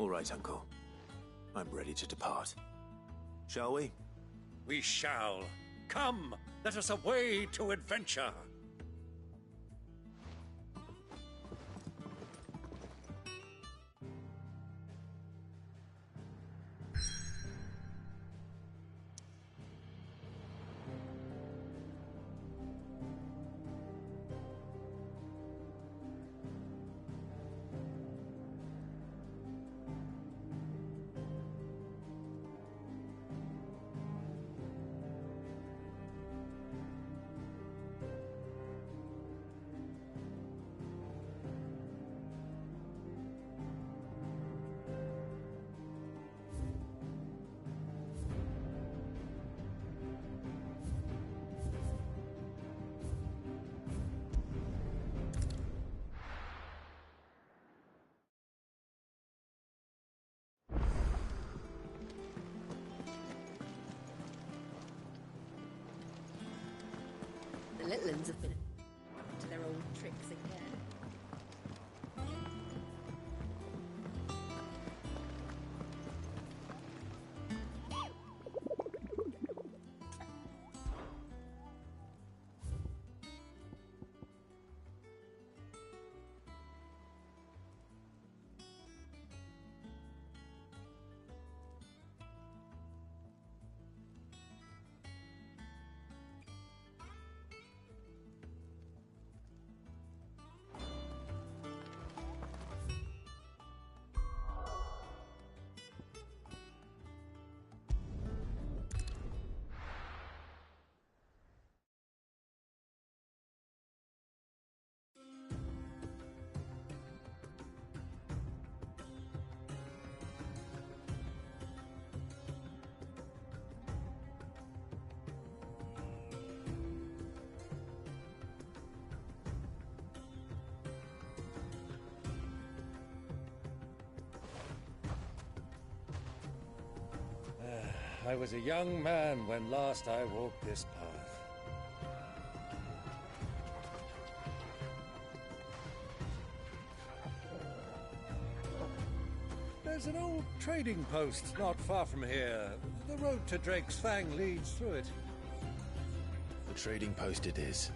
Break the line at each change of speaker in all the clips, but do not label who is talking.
All right, Uncle. I'm ready to depart. Shall we?
We shall. Come, let us away to adventure.
The little ones have been to their old tricks again. I was a young man when last I walked this path. There's an old trading post not far from here. The road to Drake's Fang leads through it.
The trading post it is.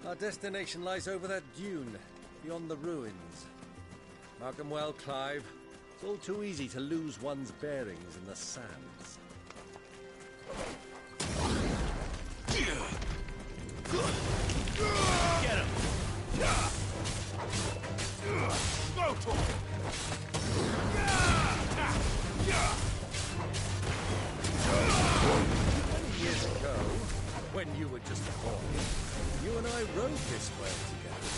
Our destination lies over that dune, beyond the ruins. Mark them well, Clive. It's all too easy to lose one's bearings in the sands.
Get him! Go to him!
Many years ago, when you were just a boy, you and I rode this way together,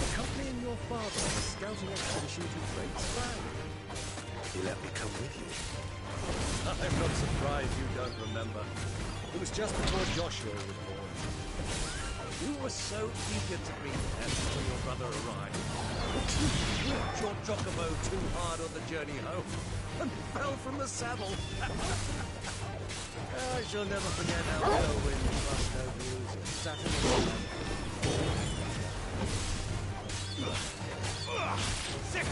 accompanying your father on a scouting expedition to Drake's Fang.
He let me come with you.
I'm not surprised you don't remember. It was just before Joshua was born. You were so eager to be there when your brother arrived. You whipped your chocobo too hard on the journey home and fell from the saddle. I shall never forget how whirlwind crossed over you as you sat in the sun. Sick of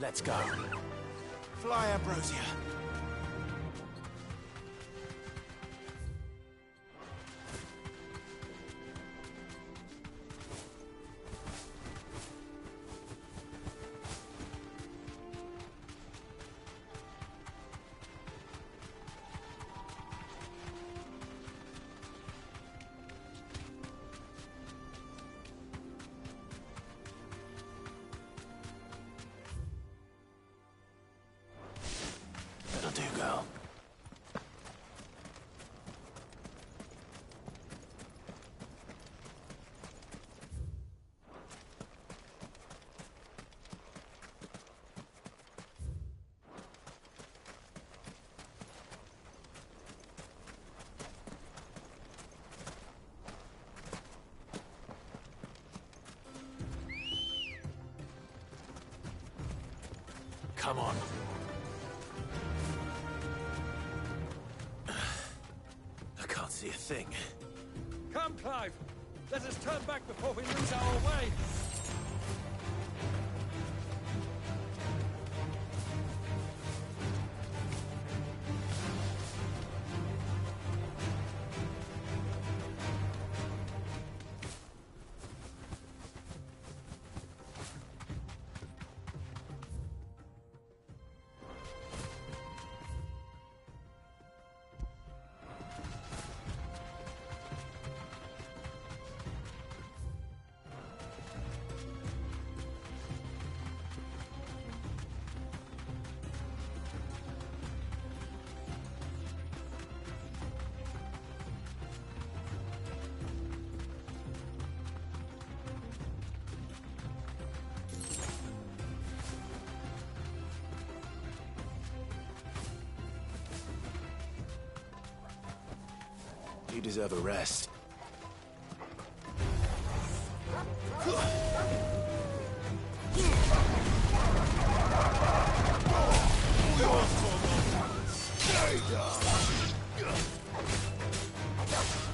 Let's go. Fly, Ambrosia. That'll do, girl. Come on. I can't see a thing.
Come, Clive! Let us turn back before we lose our way!
You deserve a rest.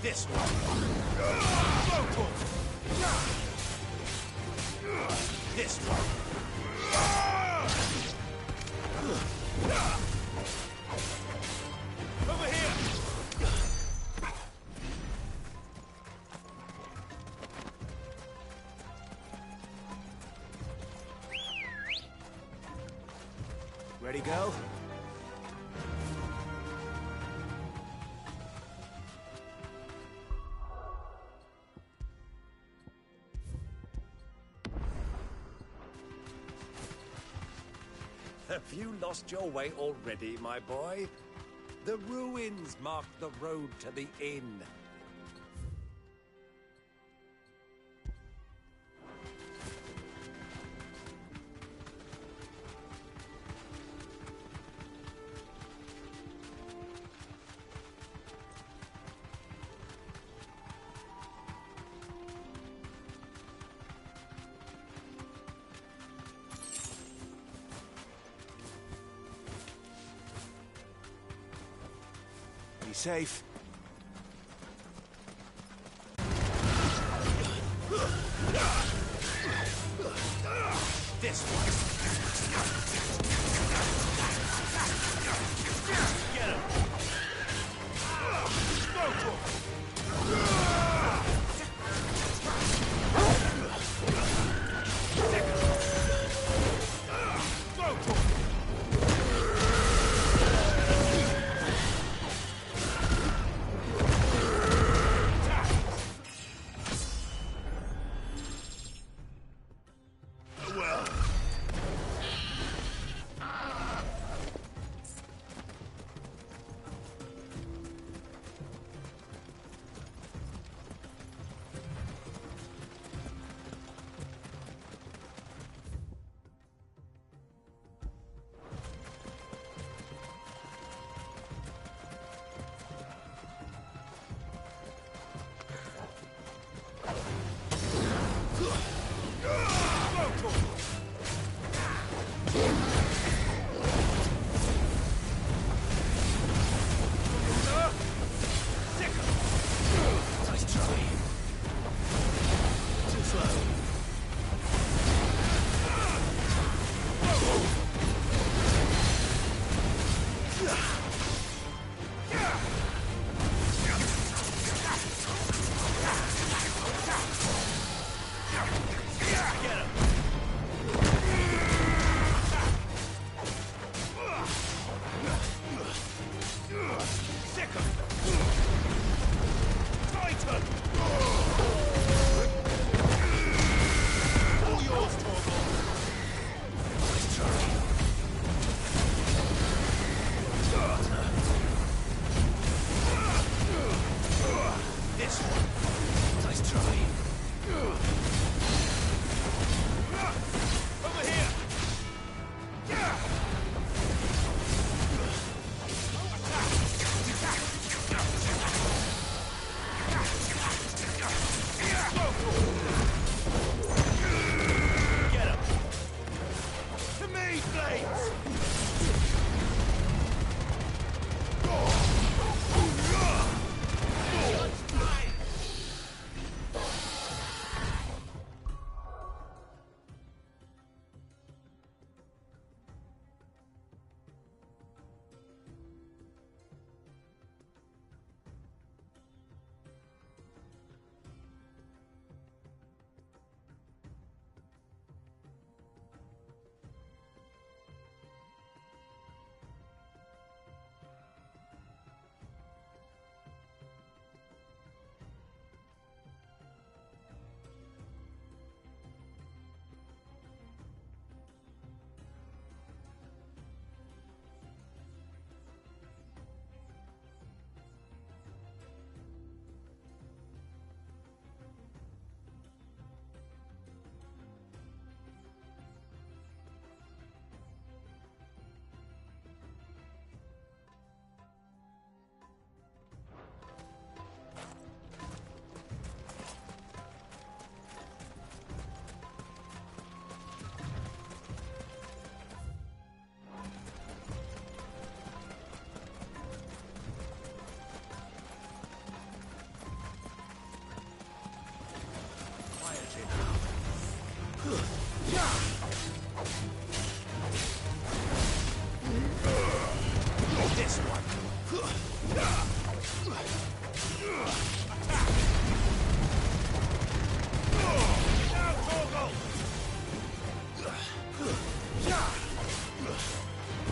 This one. This one. Over here. Ready, go?
Have you lost your way already, my boy? The ruins mark the road to the inn.
Be safe.
This one. Get him.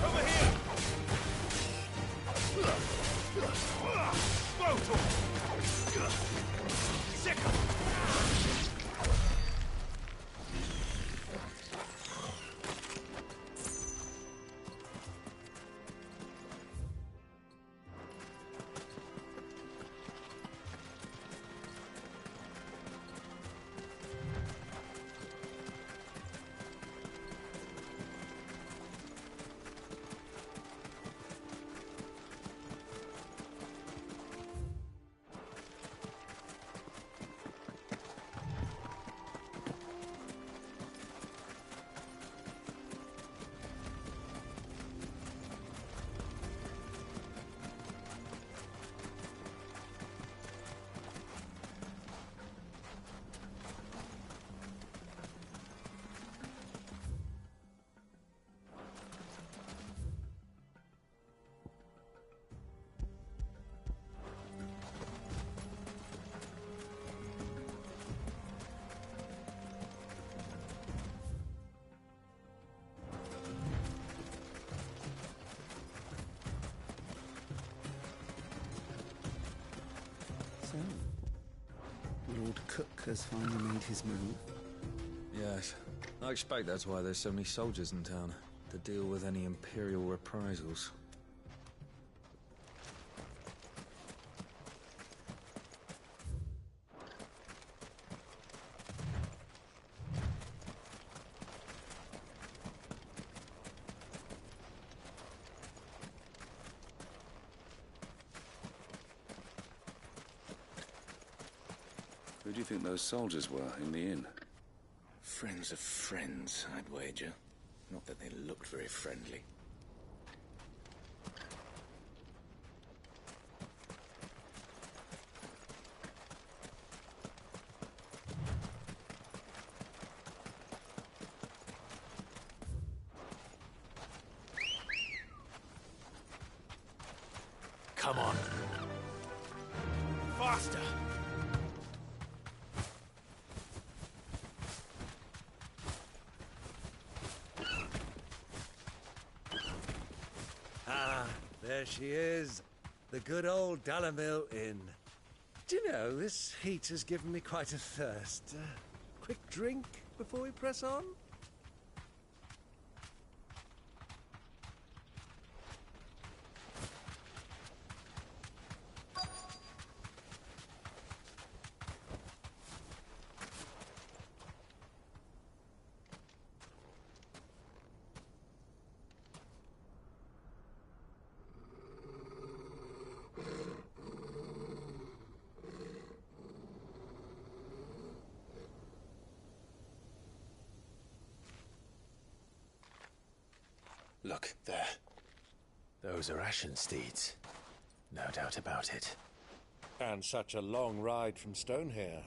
Over here! Sickle!
So, Lord Cook has finally made his move.
Yes. I expect that's why there's so many soldiers in town, to deal with any Imperial reprisals.
Who do you think those soldiers were in the inn?
Friends of friends, I'd wager. Not that they looked very friendly. Come on. Faster!
Ah, there she is. The good old Dalamil Inn. Do you know, this heat has given me quite a thirst. Quick drink before we press on?
Look, there. Those are Ashen steeds. No doubt about it.
And such a long ride from Stone here.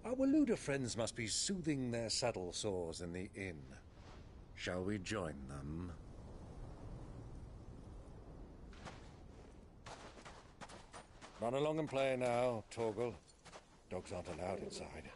Our Waluda friends must be soothing their saddle sores in the inn. Shall we join them? Run along and play now, Torgal. Dogs aren't allowed inside.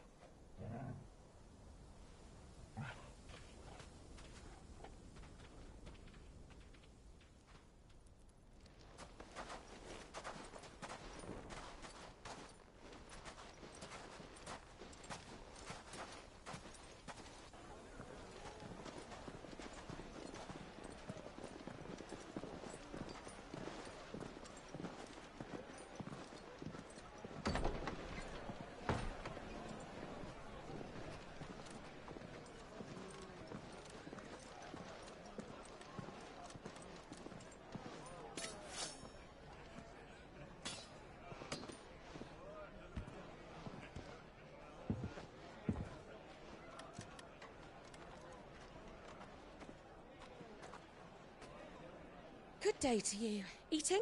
Good day to you. Eating?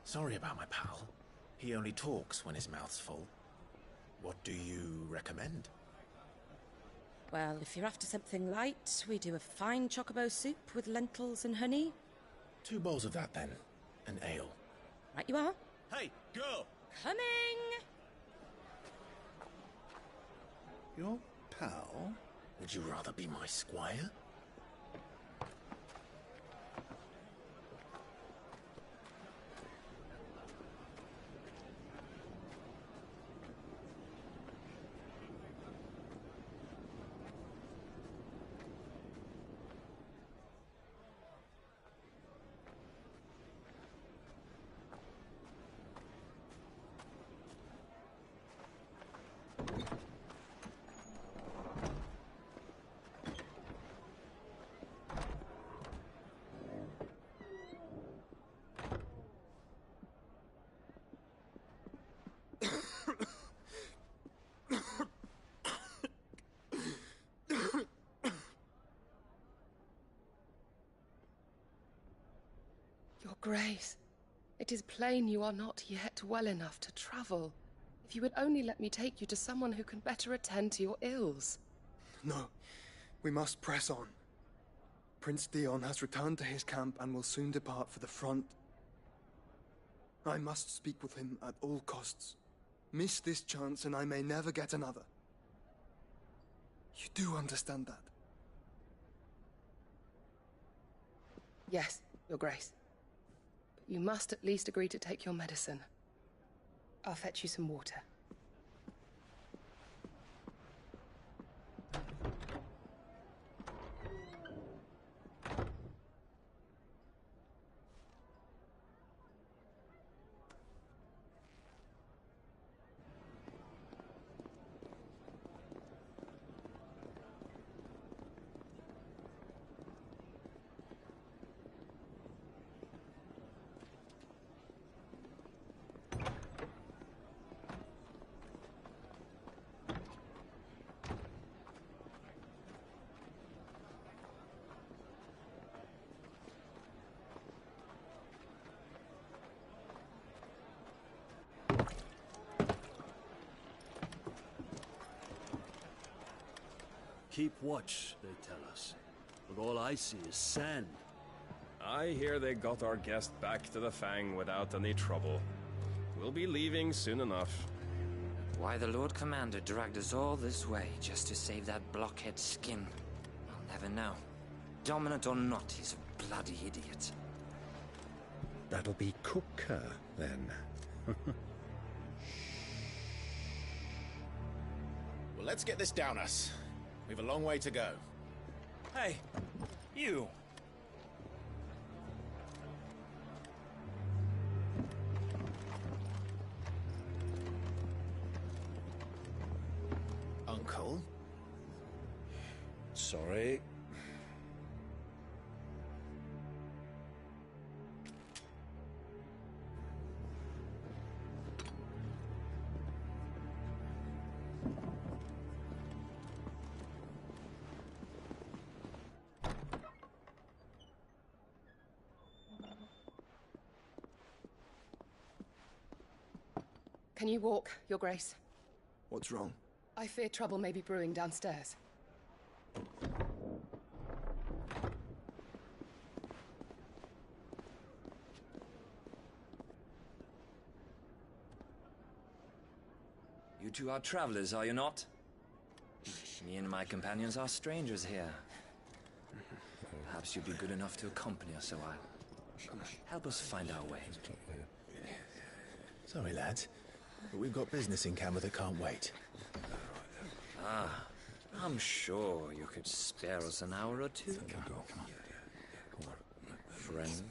Sorry about my pal. He only talks when his mouth's full. What do you recommend?
Well, if you're after something light, we do a fine chocobo soup with lentils and honey.
2 bowls of that, then. An ale.
Right you are.
Hey, girl!
Coming!
Your pal?
Would you rather be my squire?
Grace, it is plain you are not yet well enough to travel. If you would only let me take you to someone who can better attend to your ills.
No, we must press on. Prince Dion has returned to his camp and will soon depart for the front. I must speak with him at all costs. Miss this chance and I may never get another. You do understand that?
Yes, Your Grace. But you must at least agree to take your medicine. I'll fetch you some water.
Keep watch, they tell us. But all I see is sand.
I hear they got our guest back to the Fang without any trouble. We'll be leaving soon enough.
Why the Lord Commander dragged us all this way just to save that blockhead's skin, I'll never know. Dominant or not, he's a bloody idiot.
That'll be Cooker, then.
Well, let's get this down us. We've a long way to go.
Hey, you!
Uncle?
Sorry.
Can you walk, Your Grace?
What's wrong?
I fear trouble may be brewing downstairs.
You two are travelers, are you not? Me and my companions are strangers here. Perhaps you'd be good enough to accompany us a while. Help us find our way.
Sorry, lads, but we've got business in camera that can't wait.
Ah, I'm sure you could spare us an hour or two. Friend.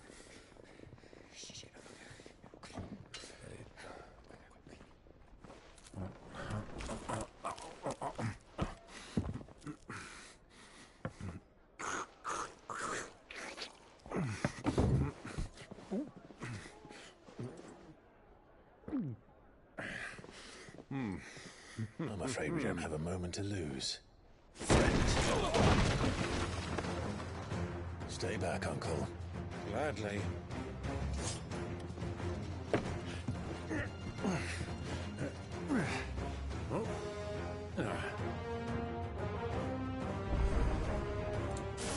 I'm afraid we don't have a moment to lose. Friends. Stay back, Uncle.
Gladly.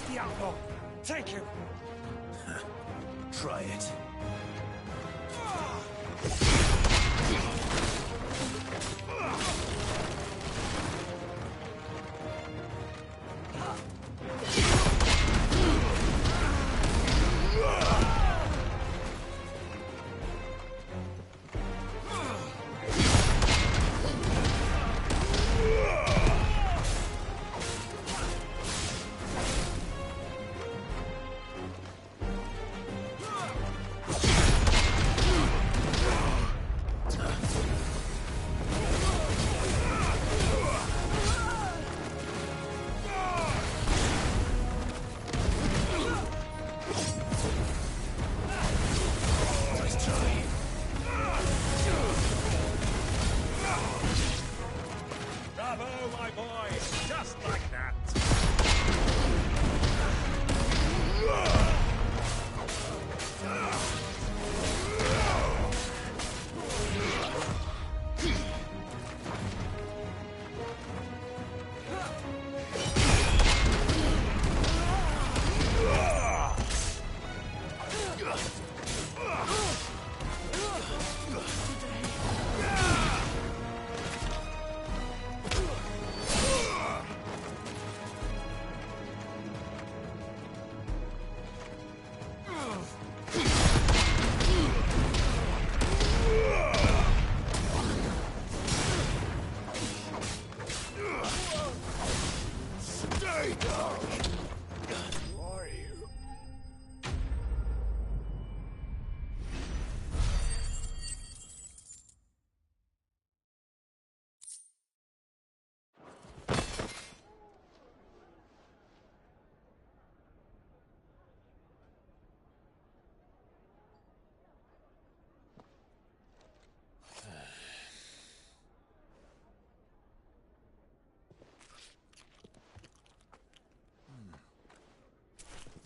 Diablo! Take him!
Try it.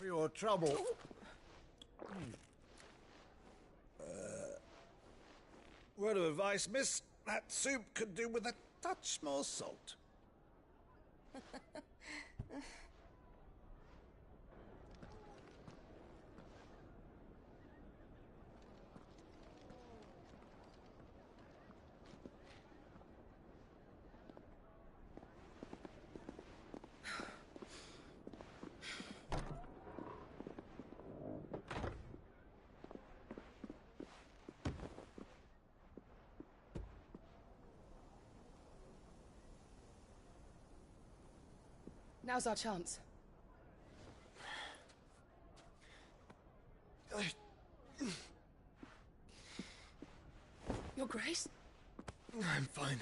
for your trouble. Word of advice, miss. That soup could do with a touch more salt.
Now's our chance. Your Grace?
I'm fine.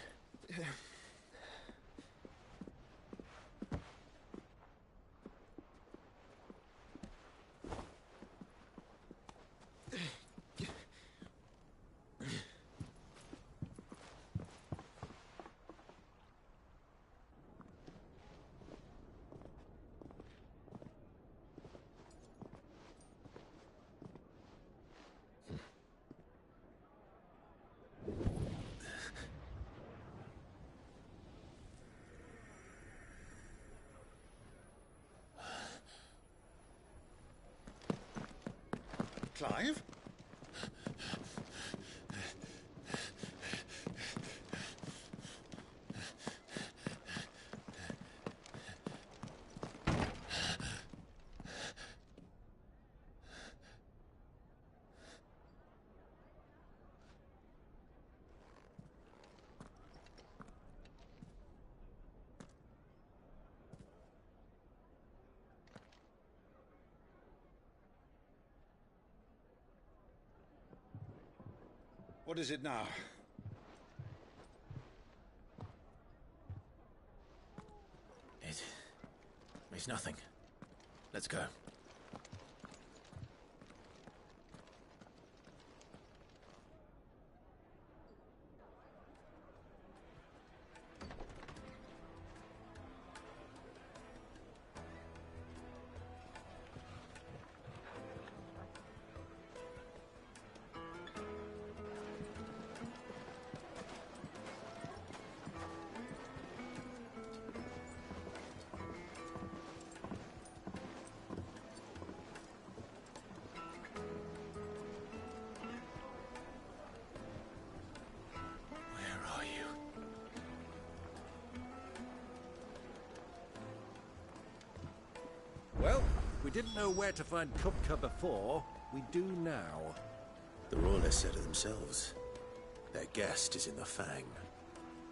Clive?
What is it now?
It's nothing. Let's go.
Well, we didn't know where to find Kupka before. We do now.
The Royalists said it themselves. Their guest is in the Fang.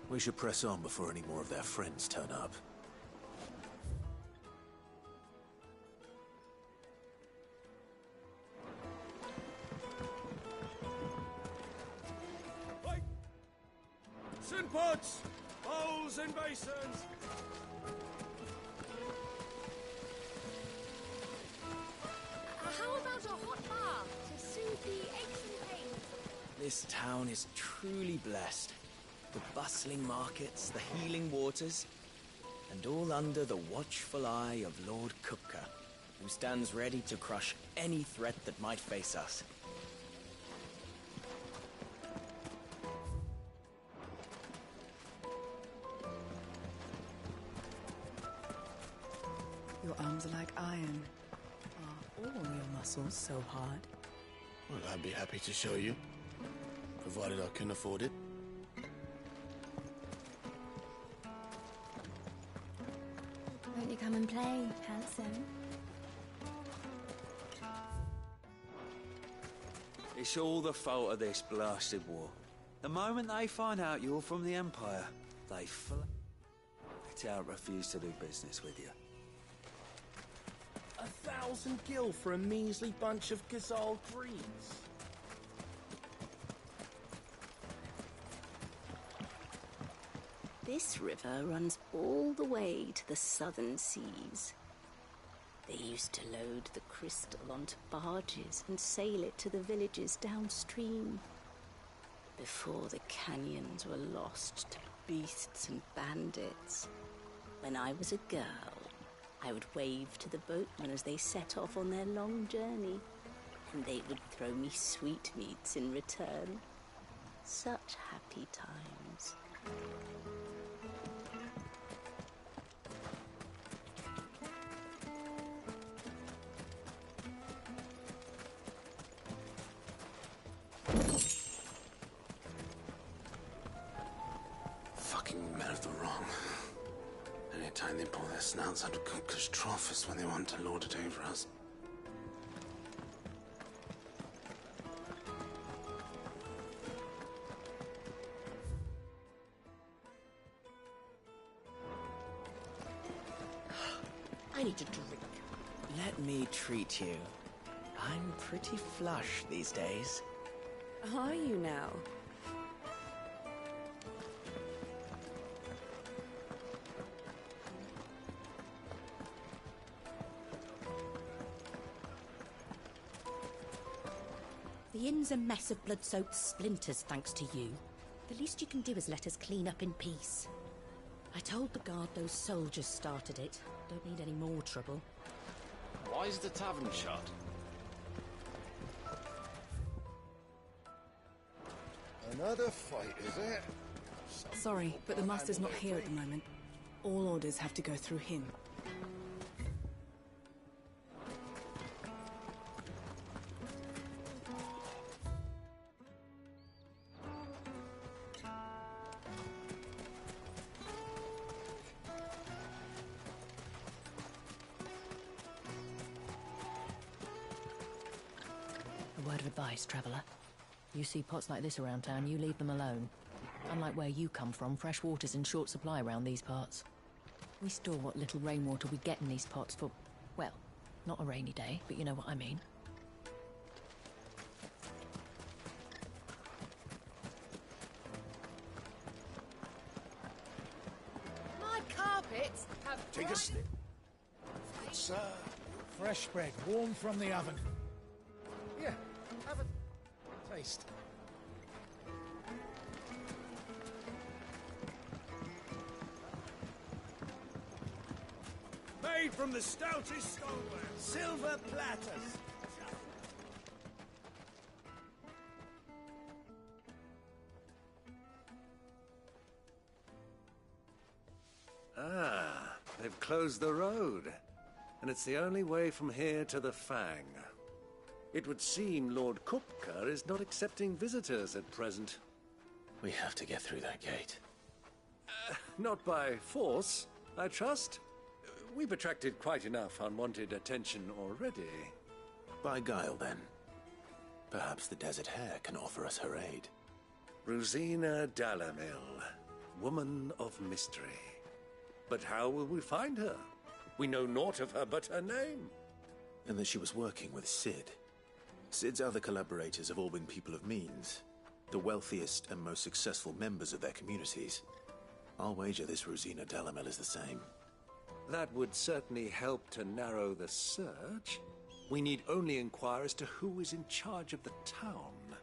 We should press on before any more of their friends turn up.
Sin pots! Bowls and basins!
How about a hot bath to soothe the aches and pains?
This town is truly blessed. The bustling markets, the healing waters, and all under the watchful eye of Lord Kupka, who stands ready to crush any threat that might face us.
Your arms are like iron. Are all your muscles so hard?
Well, I'd be happy to show you, provided I can afford it.
Won't you come and play, handsome?
It's all the fault of this blasted war. The moment they find out you're from the Empire, they flat out refuse to do business with you.
1,000 gil for a measly bunch of Gazal greens.
This river runs all the way to the southern seas. They used to load the crystal onto barges and sail it to the villages downstream, before the canyons were lost to beasts and bandits. When I was a girl, I would wave to the boatmen as they set off on their long journey, and they would throw me sweetmeats in return. Such happy times.
Fucking men of the wrong. Anytime they pull their snouts out of Cook's trough is when they want to lord it over us.
I need a drink. Let me treat you. I'm pretty flush these days.
Are you now?
The inn's a mess of blood-soaked splinters, thanks to you. The least you can do is let us clean up in peace. I told the guard those soldiers started it. Don't need any more trouble.
Why is the tavern shut?
Another fight, is it?
Sorry, but the master's not here at the moment. All orders have to go through him.
A word of advice, traveller. You see pots like this around town, you leave them alone. Unlike where you come from, fresh water's in short supply around these parts. We store what little rainwater we get in these pots for, well, not a rainy day, but you know what I mean.
My carpets have
Take a sip.
Good sir.
Fresh bread, warm from the oven. Here, have a taste.
Made from the stoutest stoneware. Silver platters.
Ah, they've closed the road. And it's the only way from here to the Fang. It would seem Lord Kupka is not accepting visitors at present.
We have to get through that gate.
Not by force, I trust. We've attracted quite enough unwanted attention already.
By guile, then. Perhaps the Desert Hare can offer us her aid.
Rosina Dalamil, woman of mystery. But how will we find her? We know naught of her but her name.
And that she was working with Sid. Sid's other collaborators have all been people of means, the wealthiest and most successful members of their communities. I'll wager this Rosina Dalamel is the same.
That would certainly help to narrow the search. We need only inquire as to who is in charge of the town.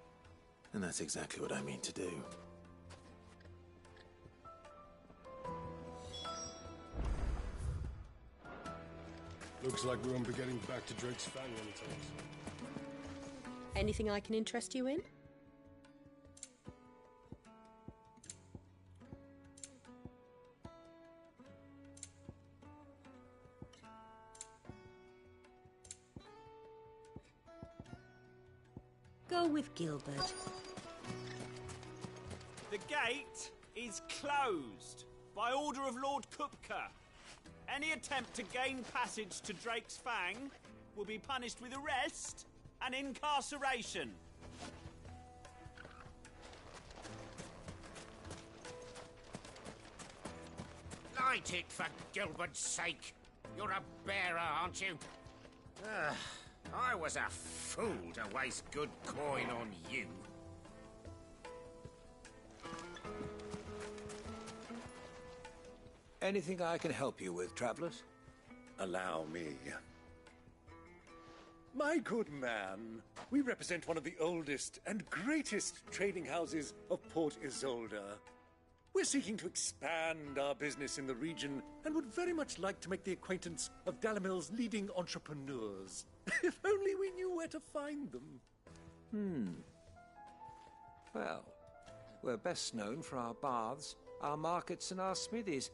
And that's exactly what I mean to do.
Looks like we won't be getting back to Drake's Fang anytime soon.
Anything I can interest you in?
Go with Gilbert.
The gate is closed by order of Lord Kupka. Any attempt to gain passage to Drake's Fang will be punished with arrest and incarceration.
Light it, for Gilbert's sake. You're a bearer, aren't you? I was a fool to waste good coin on you.
Anything I can help you with, travelers? Allow me. My good man, we represent one of the oldest and greatest trading houses of Port Isolde. We're seeking to expand our business in the region and would very much like to make the acquaintance of Dalamil's leading entrepreneurs. If only we knew where to find them.
Well, we're best known for our baths, our markets, and our smithies.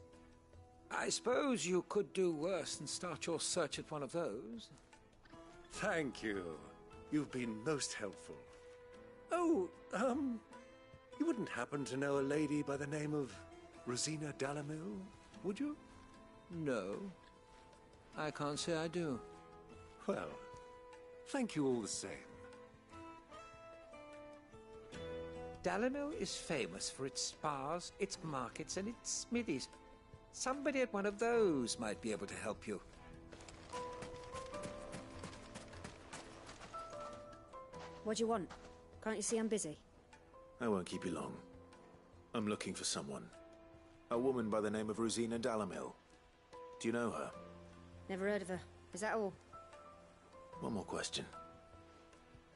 I suppose you could do worse than start your search at one of those.
Thank you. You've been most helpful. Oh, you wouldn't happen to know a lady by the name of Rosina Dalamil, would you?
No. I can't say I do.
Well, thank you all the same.
Dalamil is famous for its spas, its markets, and its smithies. Somebody at one of those might be able to help you.
What do you want? Can't you see I'm busy?
I won't keep you long. I'm looking for someone. A woman by the name of Rosina Dalamil. Do you know her?
Never heard of her. Is that all?
One more question.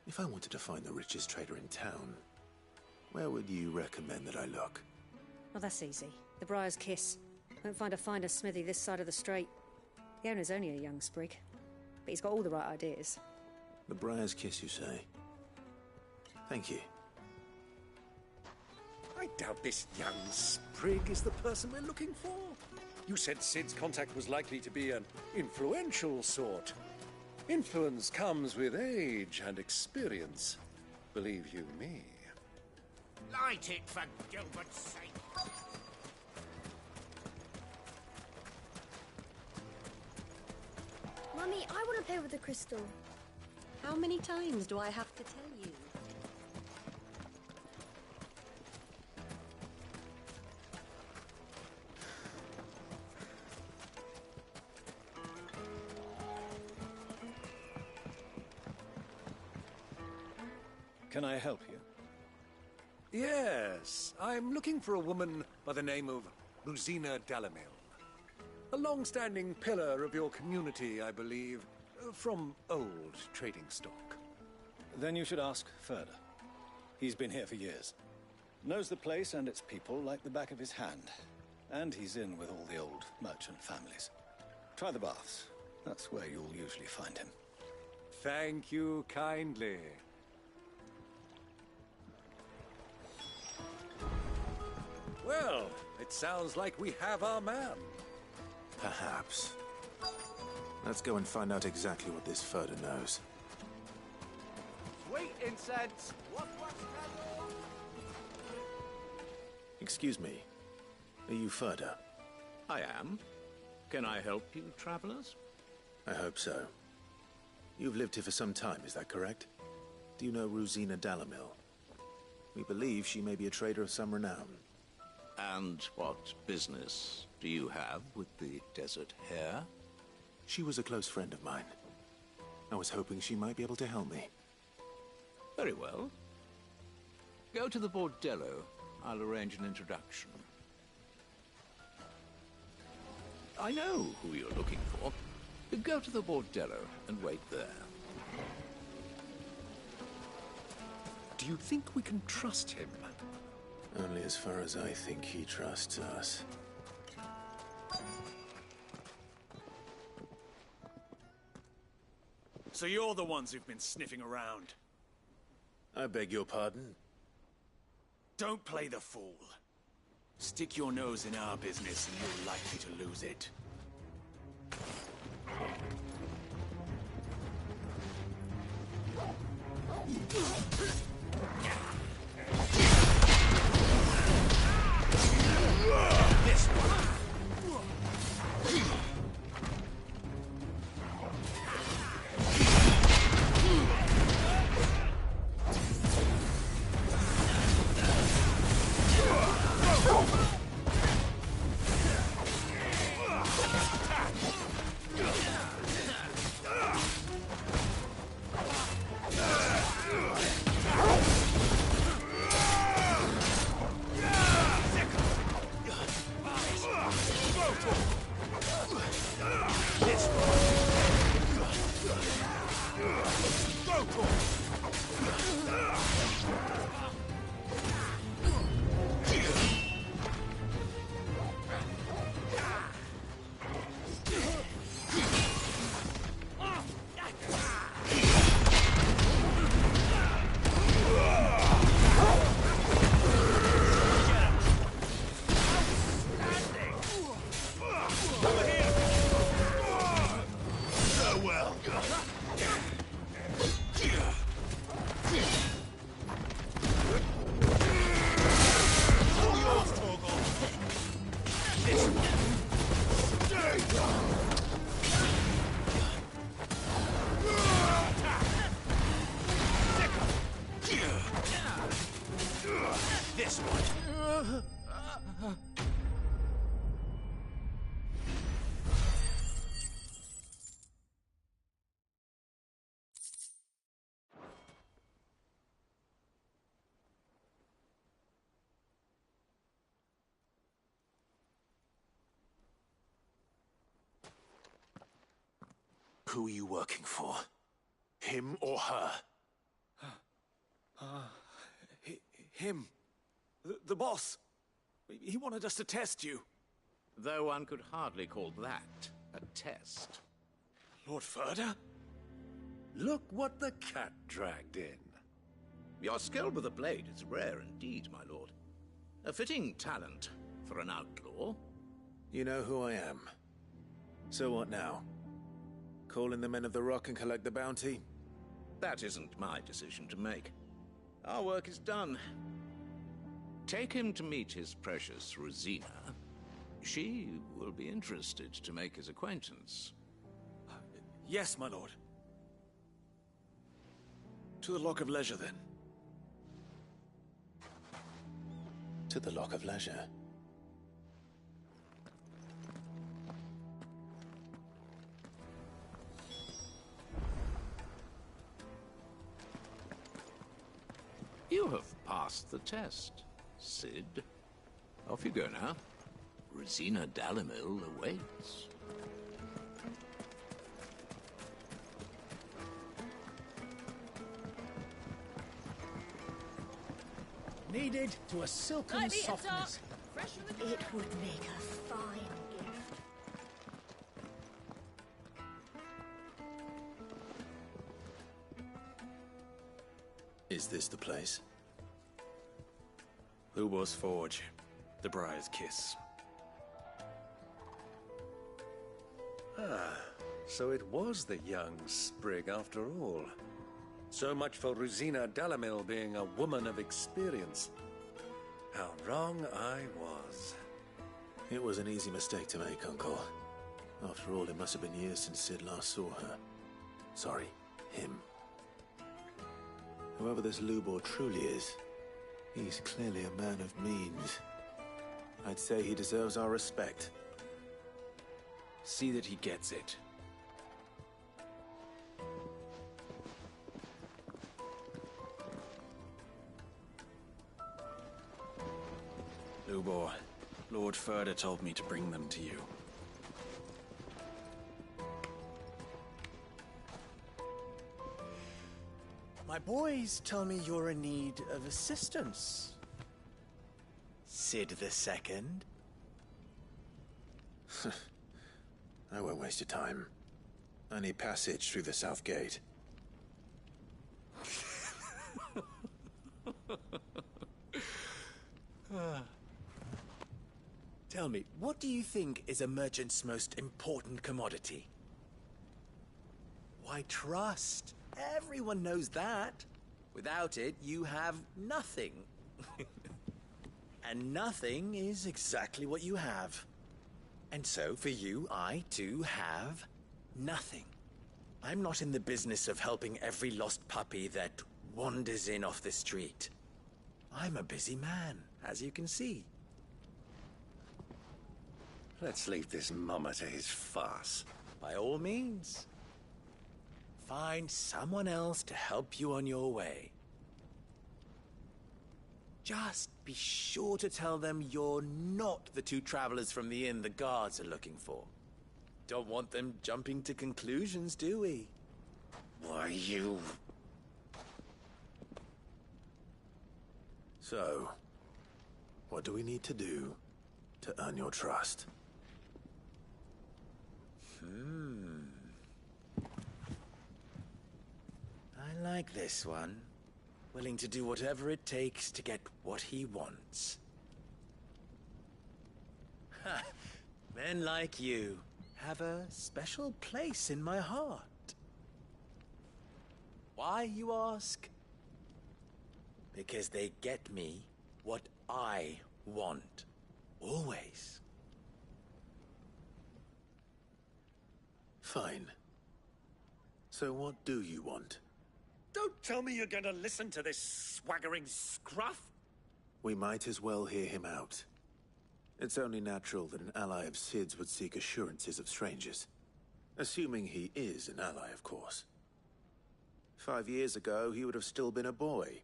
If I wanted to find the richest trader in town, where would you recommend that I look?
Well, that's easy. The Briar's Kiss. Won't find a finer smithy this side of the strait. The owner's only a young sprig, but he's got all the right ideas.
The Briar's Kiss, you say? Thank you.
I doubt this young sprig is the person we're looking for. You said Sid's contact was likely to be an influential sort. Influence comes with age and experience. Believe you me.
Light it, for Gilbert's sake.
Mummy, I want to play with the crystal.
How many times do I have to tell you?
Can I help you?
Yes, I'm looking for a woman by the name of Rosina Dalamil. A long-standing pillar of your community, I believe, from old trading stock.
Then you should ask Furder. He's been here for years. Knows the place and its people like the back of his hand. And he's in with all the old merchant families. Try the baths. That's where you'll usually find him.
Thank you kindly. Well, it sounds like we have our man.
Perhaps. Let's go and find out exactly what this Furder knows.
Sweet incense!
Excuse me. Are you Furder?
I am. Can I help you, travelers?
I hope so. You've lived here for some time, is that correct? Do you know Rosina Dalamil? We believe she may be a trader of some renown.
And what business do you have with the desert hare?
She was a close friend of mine. I was hoping she might be able to help me.
Very well. Go to the bordello. I'll arrange an introduction. I know who you're looking for. Go to the bordello and wait there.
Do you think we can trust him?
Only as far as I think he trusts us.
So you're the ones who've been sniffing around.
I beg your pardon?
Don't play the fool. Stick your nose in our business and you're likely to lose it. This one.
Who are you working for? Him or her?
Him. The boss. He wanted us to test you.
Though one could hardly call that a test.
Lord Ferda?
Look what the cat dragged in.
Your skill with the blade is rare indeed, my lord. A fitting talent for an outlaw.
You know who I am. So what now? Call in the Men of the Rock and collect the bounty?
That isn't my decision to make. Our work is done. Take him to meet his precious Rosina. She will be interested to make his acquaintance.
Yes, my lord. To the Lock of Leisure, then.
To the Lock of Leisure.
You have passed the test, Sid. Off you go now. Rosina Dalimil awaits.
Needed to a silken softness.
It would make a fine gift.
Is this the place?
Lubor's Forge. The Briar's Kiss.
So it was the young sprig after all. So much for Rosina Dalimil being a woman of experience. How wrong I was.
It was an easy mistake to make, Uncle. After all, it must have been years since Sid last saw her. Sorry, him. Whoever this Lubor truly is, he's clearly a man of means. I'd say he deserves our respect.
See that he gets it. Lubor, Lord Ferda told me to bring them to you.
My boys tell me you're in need of assistance. Sid the Second.
I won't waste your time. I need passage through the south gate.
Tell me, what do you think is a merchant's most important commodity? Why, trust. Everyone knows that. Without it, you have nothing. And nothing is exactly what you have. And so, for you, I, too, have nothing. I'm not in the business of helping every lost puppy that wanders in off the street. I'm a busy man, as you can see.
Let's leave this mummer to his farce.
By all means. Find someone else to help you on your way. Just be sure to tell them you're not the two travelers from the inn the guards are looking for. Don't want them jumping to conclusions, do we?
Why, you...
So, what do we need to do to earn your trust?
I like this one. Willing to do whatever it takes to get what he wants. Ha! Men like you have a special place in my heart. Why, you ask? Because they get me what I want. Always.
Fine. So what do you want?
Don't tell me you're going to listen to this swaggering scruff!
We might as well hear him out. It's only natural that an ally of Sid's would seek assurances of strangers. Assuming he is an ally, of course. 5 years ago, he would have still been a boy.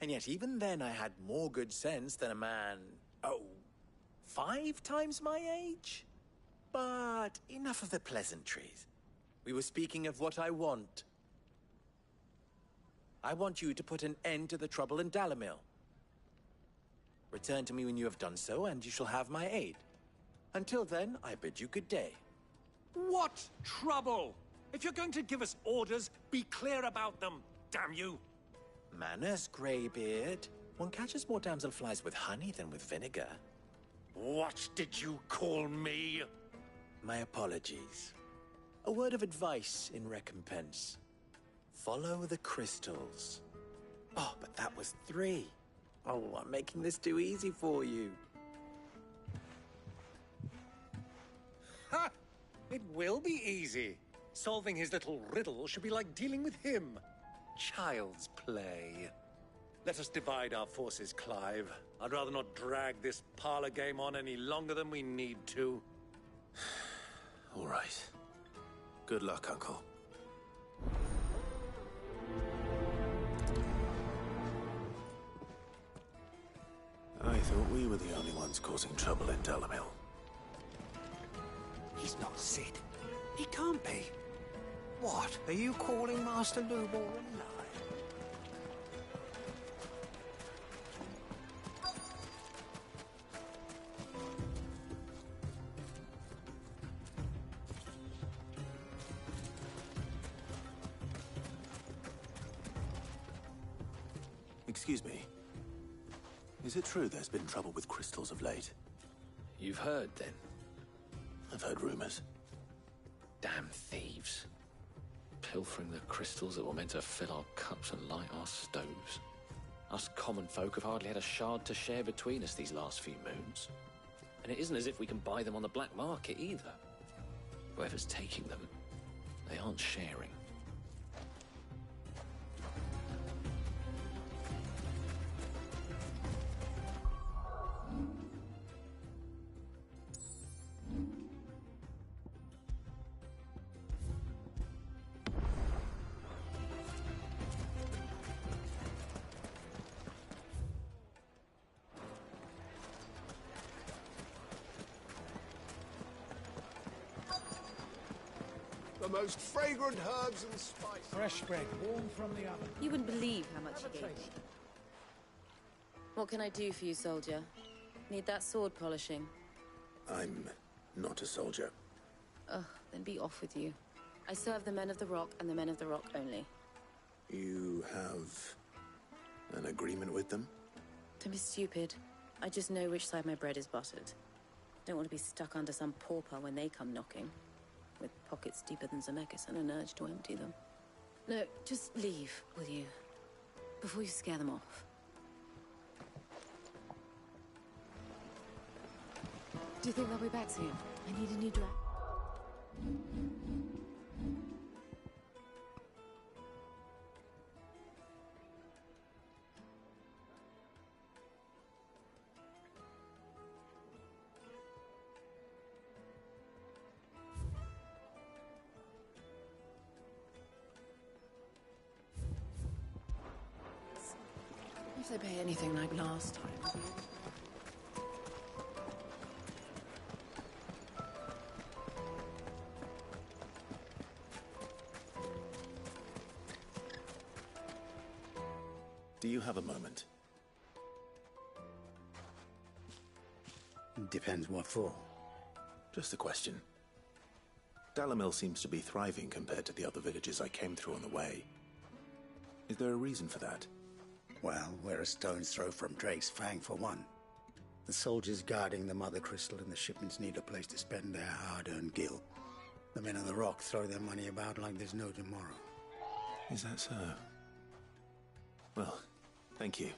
And yet even then I had more good sense than a man, 5 times my age? But enough of the pleasantries. We were speaking of what I want. I want you to put an end to the trouble in Dalamil. Return to me when you have done so, and you shall have my aid. Until then, I bid you good day.
What trouble? If you're going to give us orders, be clear about them, damn you!
Manners, Greybeard. One catches more damselflies with honey than with vinegar.
What did you call me?
My apologies. A word of advice in recompense. Follow the crystals. Oh, but that was 3. Oh, I'm making this too easy for you.
Ha! It will be easy. Solving his little riddle should be like dealing with him. Child's play. Let us divide our forces, Clive. I'd rather not drag this parlor game on any longer than we need to.
All right. Good luck, Uncle. I thought we were the only ones causing trouble in Dalamil.
He's not Sid. He can't be. What? Are you calling Master Lubor a lie?
Excuse me. Is it true there's been trouble with crystals of late?
You've heard, then?
I've heard rumors.
Damn thieves. Pilfering the crystals that were meant to fill our cups and light our stoves. Us common folk have hardly had a shard to share between us these last few moons. And it isn't as if we can buy them on the black market either. Whoever's taking them, they aren't sharing.
The most fragrant herbs and spices.
Fresh bread, warm from the oven.
You wouldn't believe how much he gave me. What can I do for you, soldier? Need that sword polishing?
I'm not a soldier.
Ugh, then be off with you. I serve the men of the Rock and the men of the Rock only.
You have an agreement with them?
Don't be stupid. I just know which side my bread is buttered. Don't want to be stuck under some pauper when they come knocking. With pockets deeper than Zemeckis and an urge to empty them. No, just leave, will you? Before you scare them off. Do you think they'll be back soon? I need a new dress. If they pay anything like last time.
Do you have a moment?
Depends what for.
Just a question. Dalamil seems to be thriving compared to the other villages I came through on the way. Is there a reason for that?
Well, we're a stone's throw from Drake's Fang, for one. The soldiers guarding the Mother Crystal and the shipments need a place to spend their hard-earned gil. The men of the Rock throw their money about like there's no tomorrow.
Is that so? Well, thank you.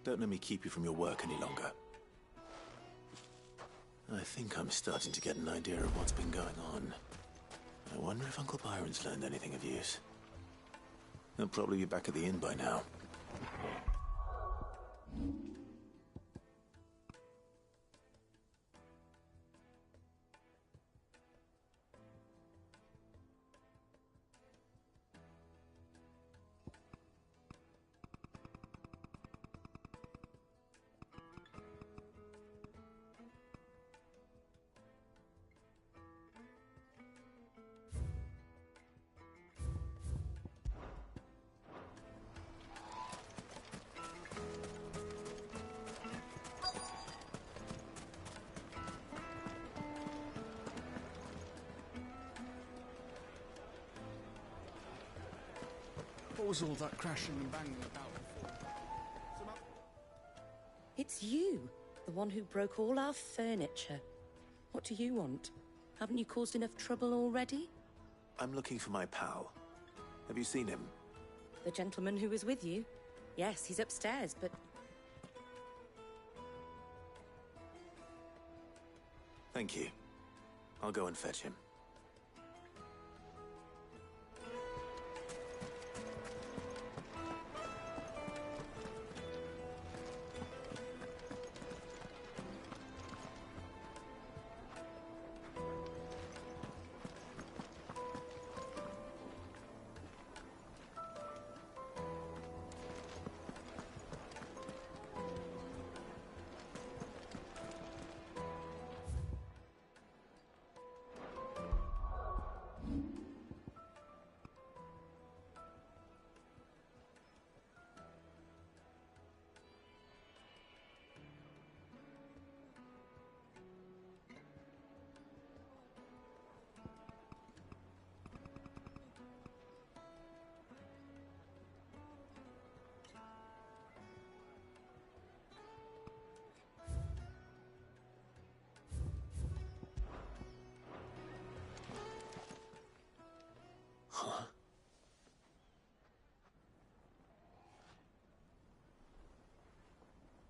Don't let me keep you from your work any longer. I think I'm starting to get an idea of what's been going on. I wonder if Uncle Byron's learned anything of use. He'll probably be back at the inn by now.
What was all that crashing and banging about before?
It's you, the one who broke all our furniture. What do you want? Haven't you caused enough trouble already?
I'm looking for my pal. Have you seen him?
The gentleman who was with you? Yes, he's upstairs, but...
Thank you. I'll go and fetch him.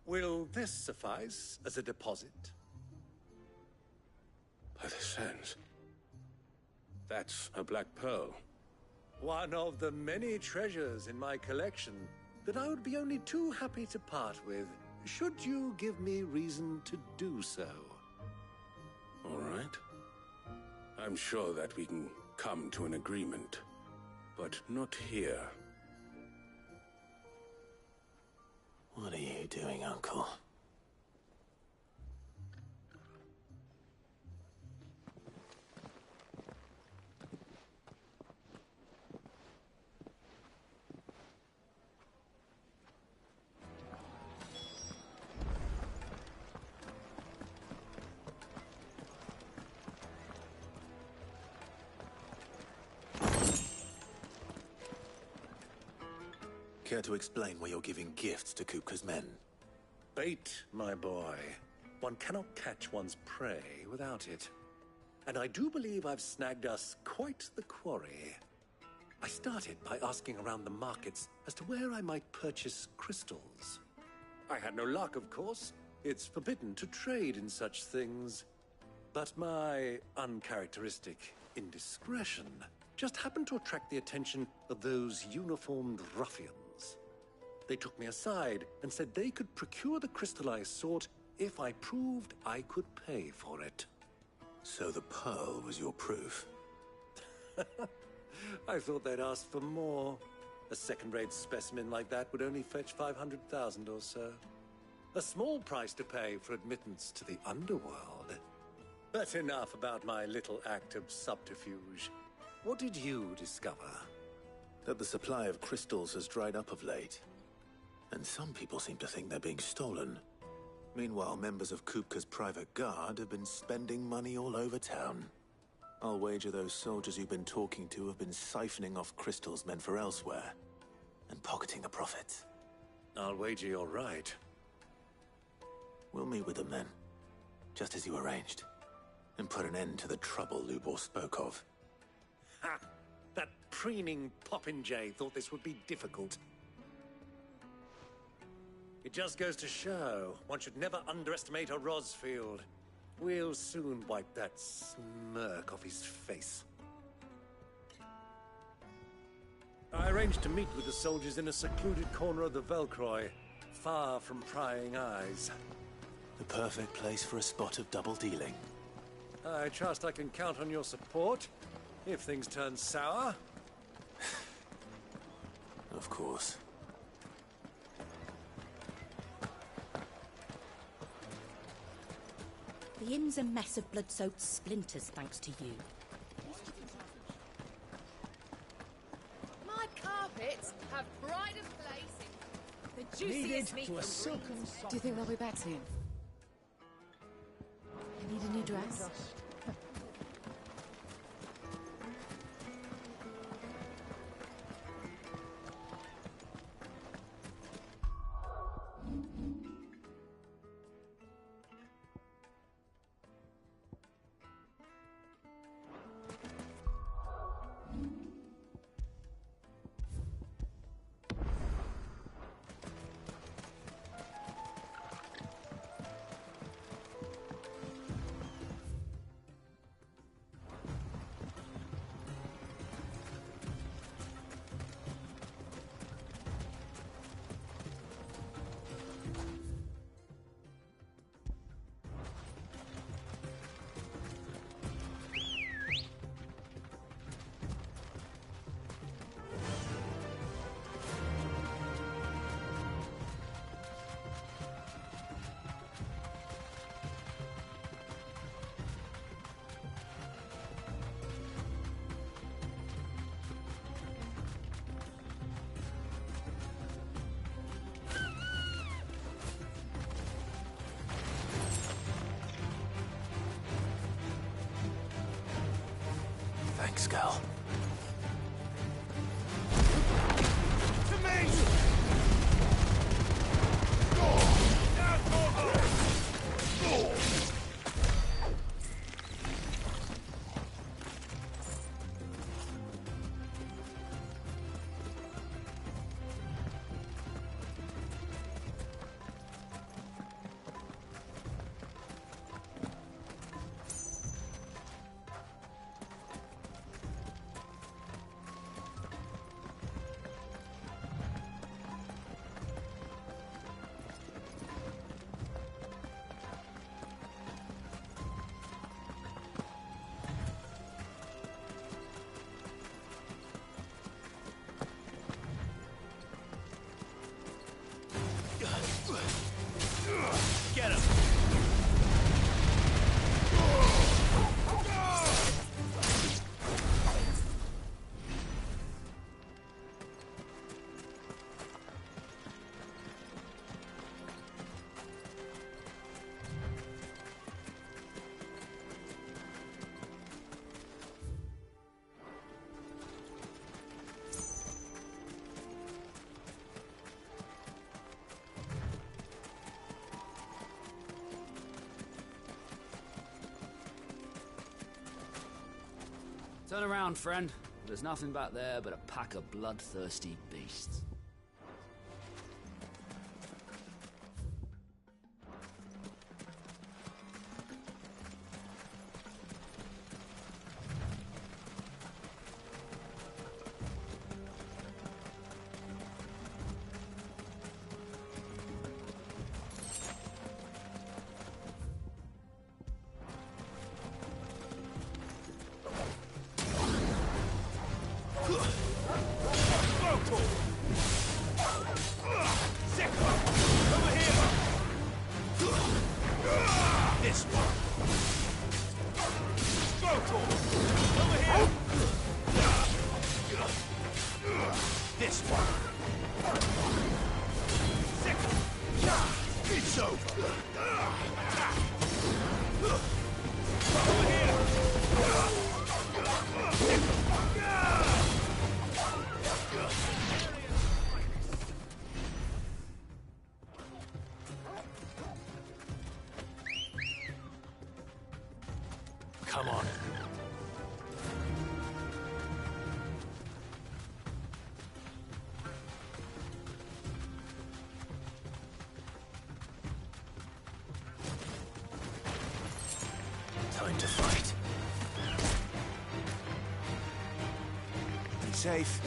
Will this suffice as a deposit?
By the sands. That's a black pearl.
One of the many treasures in my collection that I would be only too happy to part with, should you give me reason to do so.
All right. I'm sure that we can come to an agreement, but not here.
What are you doing, Uncle? Care to explain why you're giving gifts to Kupka's men?
Bait, my boy. One cannot catch one's prey without it. And I do believe I've snagged us quite the quarry. I started by asking around the markets as to where I might purchase crystals. I had no luck, of course. It's forbidden to trade in such things. But my uncharacteristic indiscretion just happened to attract the attention of those uniformed ruffians. They took me aside and said they could procure the crystal I sought if I proved I could pay for it.
So the pearl was your proof?
I thought they'd ask for more. A second-rate specimen like that would only fetch 500,000 or so. A small price to pay for admittance to the underworld. But enough about my little act of subterfuge. What did you discover?
That the supply of crystals has dried up of late. And some people seem to think they're being stolen. Meanwhile, members of Kupka's private guard have been spending money all over town. I'll wager those soldiers you've been talking to have been siphoning off crystals meant for elsewhere, and pocketing the profits.
I'll wager you're right.
We'll meet with them then, just as you arranged, and put an end to the trouble Lubor spoke of.
Ha! That preening popinjay thought this would be difficult. It just goes to show, one should never underestimate a Rosfield. We'll soon wipe that smirk off his face. I arranged to meet with the soldiers in a secluded corner of the Velcroy, far from prying eyes.
The perfect place for a spot of double dealing.
I trust I can count on your support, if things turn sour.
Of course.
The inn's a mess of blood-soaked splinters, thanks to you.
My carpets have pride of place in the juiciest meat.
To a silken soft.
Do you think they'll be back soon? You need a new dress?
Thanks, girl.
To me! Get him!
Turn around, friend. There's nothing back there but a pack of bloodthirsty beasts.
Come on. Time to fight. Be safe.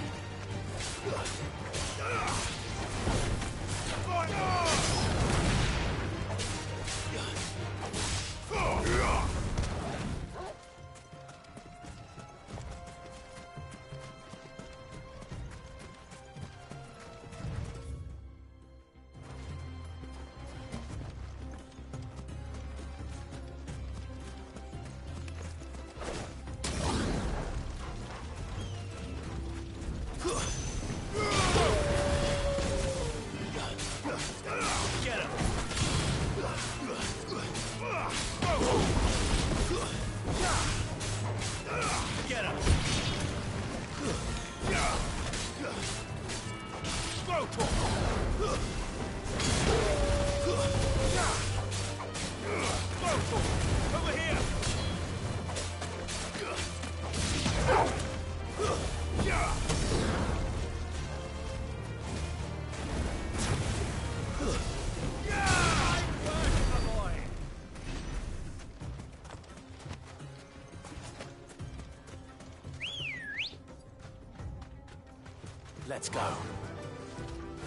Let's go.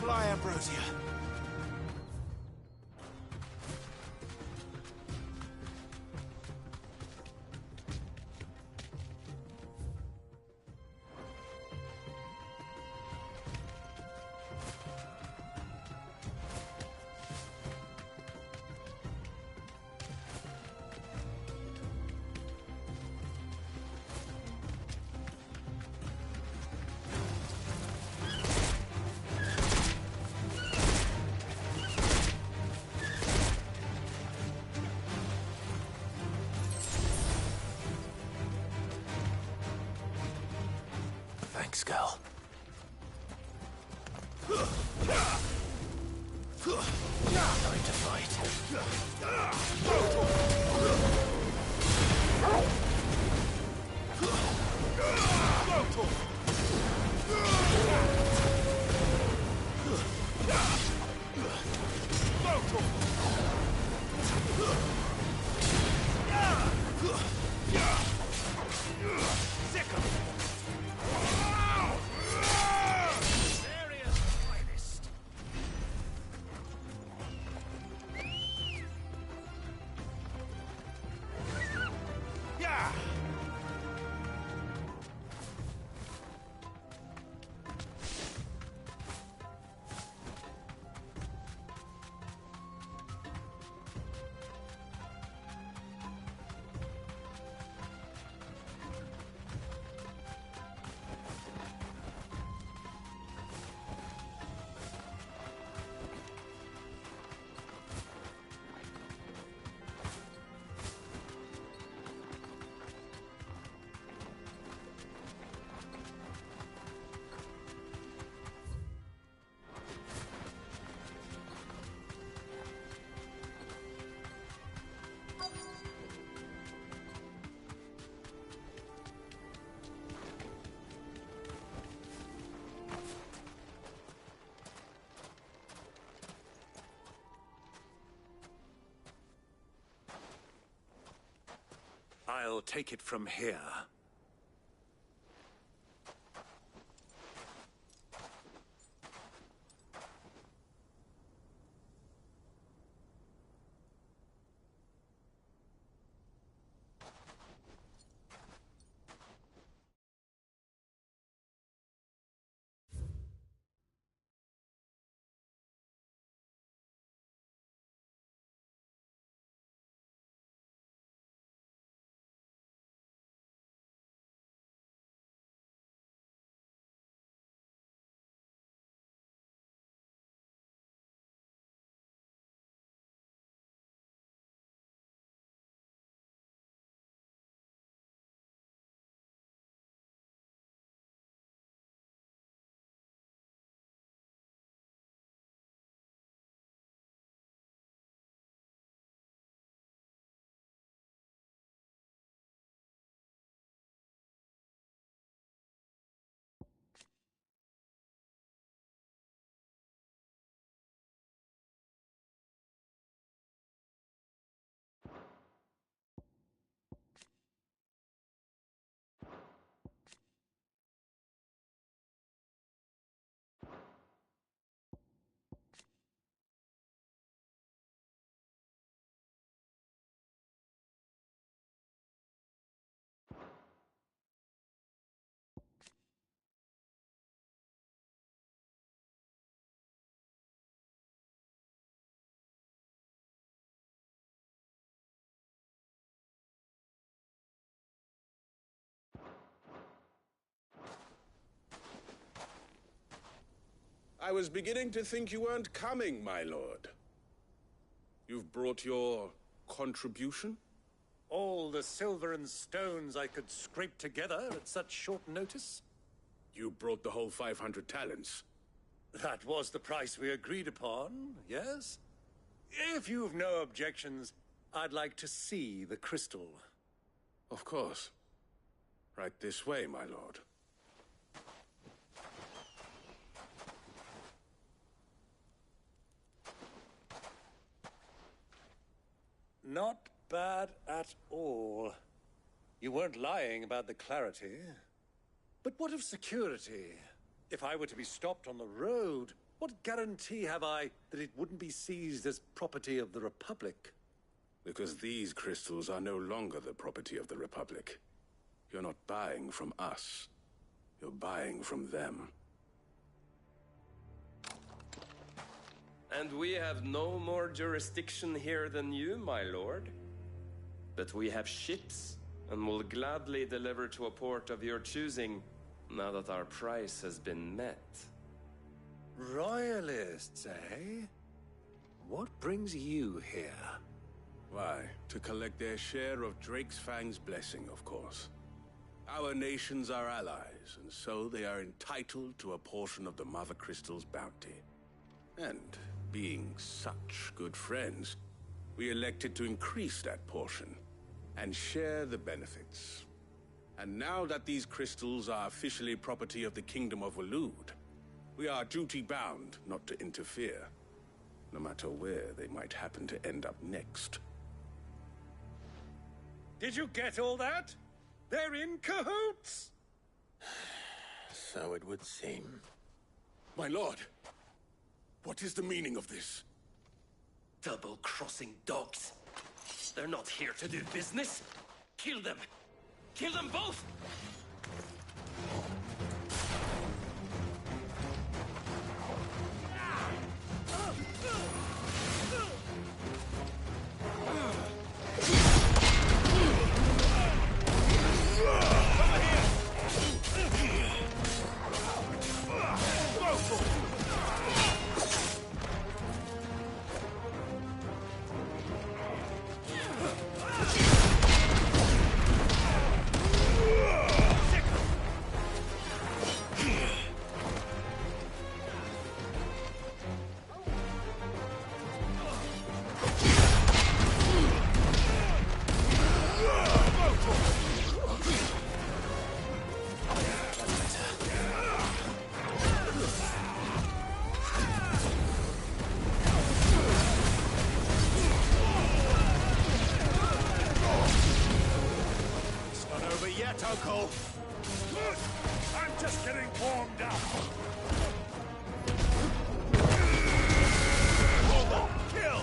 Fly, Ambrosia. Thanks, girl. Time to fight.
I'll take it from here.
I was beginning to think you weren't coming, my lord. You've brought your contribution?
All the silver and stones I could scrape together at such short notice?
You brought the whole 500 talents.
That was the price we agreed upon, yes? If you've no objections, I'd like to see the crystal.
Of course. Right this way, my lord.
Not bad at all. You weren't lying about the clarity. But what of security? If I were to be stopped on the road, what guarantee have I that it wouldn't be seized as property of the Republic?
Because these crystals are no longer the property of the Republic. You're not buying from us. You're buying from them.
And we have no more jurisdiction here than you, my lord. But we have ships, and will gladly deliver to a port of your choosing, now that our price has been met.
Royalists, eh? What brings you here?
Why, to collect their share of Drake's Fang's blessing, of course. Our nations are allies, and so they are entitled to a portion of the Mother Crystal's bounty. And being such good friends, we elected to increase that portion and share the benefits. And now that these crystals are officially property of the Kingdom of Waloed, we are duty-bound not to interfere, no matter where they might happen to end up next.
Did you get all that? They're in cahoots!
So it would seem.
My lord, what is the meaning of this?
Double-crossing dogs. They're not here to do business. Kill them! Kill them both!
Uncle! Look! I'm just getting warmed up! Hold on! Kill!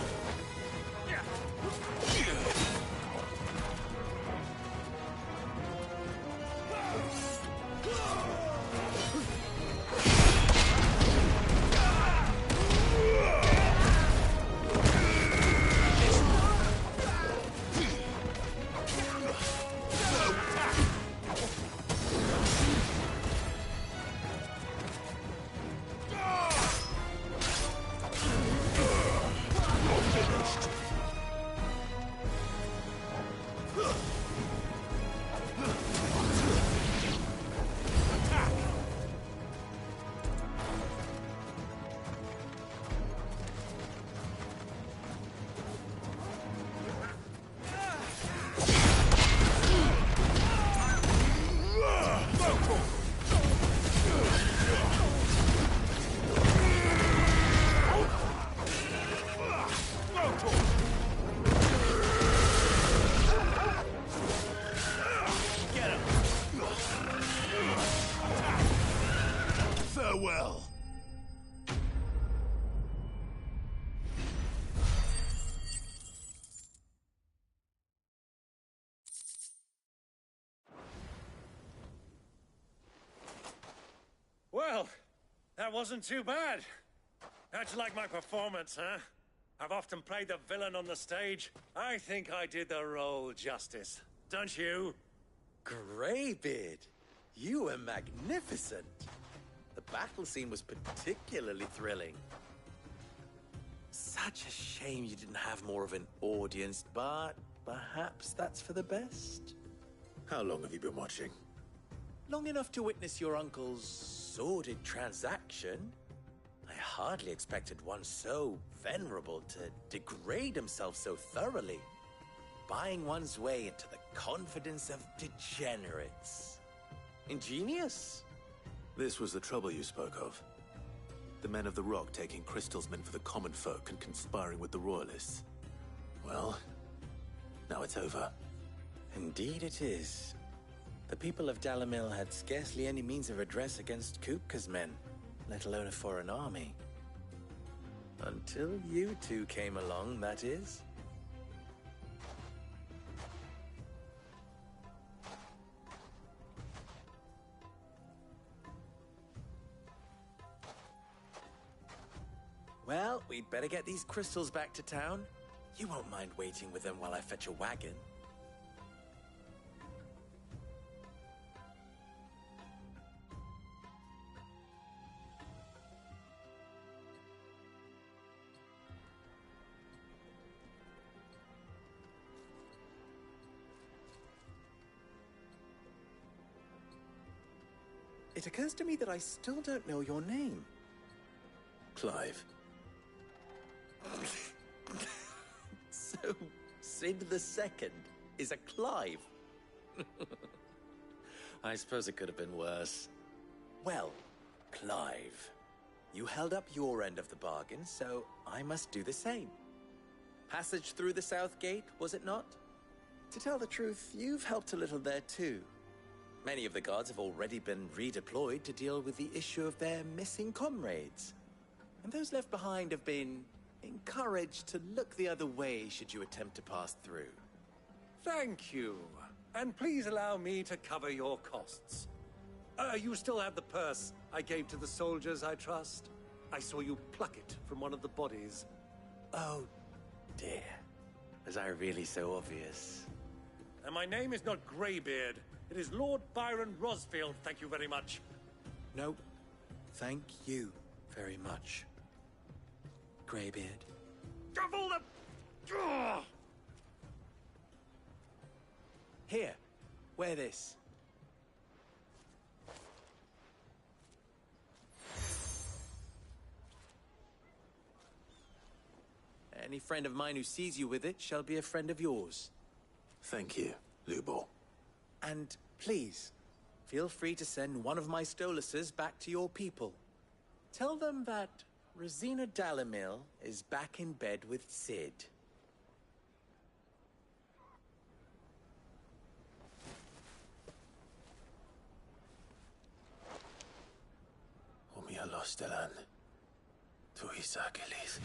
Farewell. Well, that wasn't too bad. How'd you like my performance, huh? I've often played the villain on the stage. I think I did the role justice. Don't you?
Greybeard, you were magnificent. The battle scene was particularly thrilling. Such a shame you didn't have more of an audience, but perhaps that's for the best.
How long have you been watching?
Long enough to witness your uncle's sordid transaction. I hardly expected one so venerable to degrade himself so thoroughly, buying one's way into the confidence of degenerates. Ingenious.
This was the trouble you spoke of. The men of the Rock taking crystals meant for the common folk and conspiring with the Royalists. Well, now it's over.
Indeed it is. The people of Dalamil had scarcely any means of redress against Kupka's men, let alone a foreign army. Until you two came along, that is. Well, we'd better get these crystals back to town. You won't mind waiting with them while I fetch a wagon. It occurs to me that I still don't know your name.
Clive.
So, Sid the Second is a Clive?
I suppose it could have been worse.
Well, Clive, you held up your end of the bargain, so I must do the same. Passage through the South Gate, was it not? To tell the truth, you've helped a little there too. Many of the guards have already been redeployed to deal with the issue of their missing comrades. And those left behind have been encouraged to look the other way should you attempt to pass through.
Thank you. And please allow me to cover your costs. You still have the purse I gave to the soldiers, I trust? I saw you pluck it from one of the bodies.
Oh, dear. Was I really so obvious?
And my name is not Greybeard. It is Lord Byron Rosfield, thank you very much.
No, thank you very much, Greybeard.
Of all the... Ugh!
Here, wear this. Any friend of mine who sees you with it shall be a friend of yours.
Thank you, Lubor.
And please, feel free to send one of my Stoluses back to your people. Tell them that Rosina Dalamil is back in bed with Sid.
Umia los delan. Tu isakelis.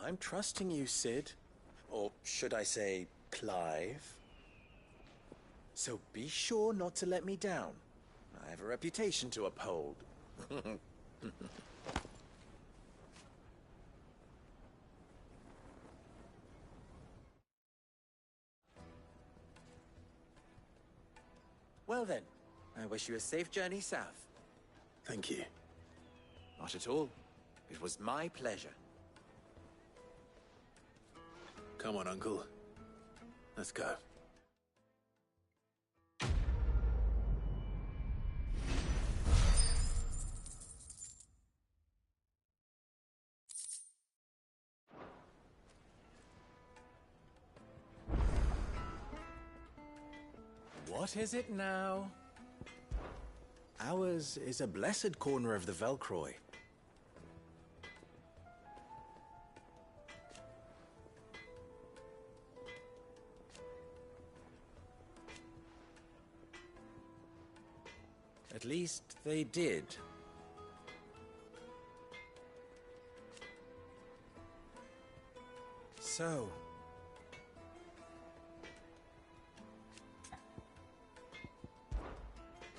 I'm trusting you, Sid. Or should I say, Clive? So be sure not to let me down. I have a reputation to uphold. Well then, I wish you a safe journey south.
Thank you.
Not at all. It was my pleasure.
Come on, Uncle. Let's go.
What is it now? Ours is a blessed corner of the Velcroy. At least they did. So...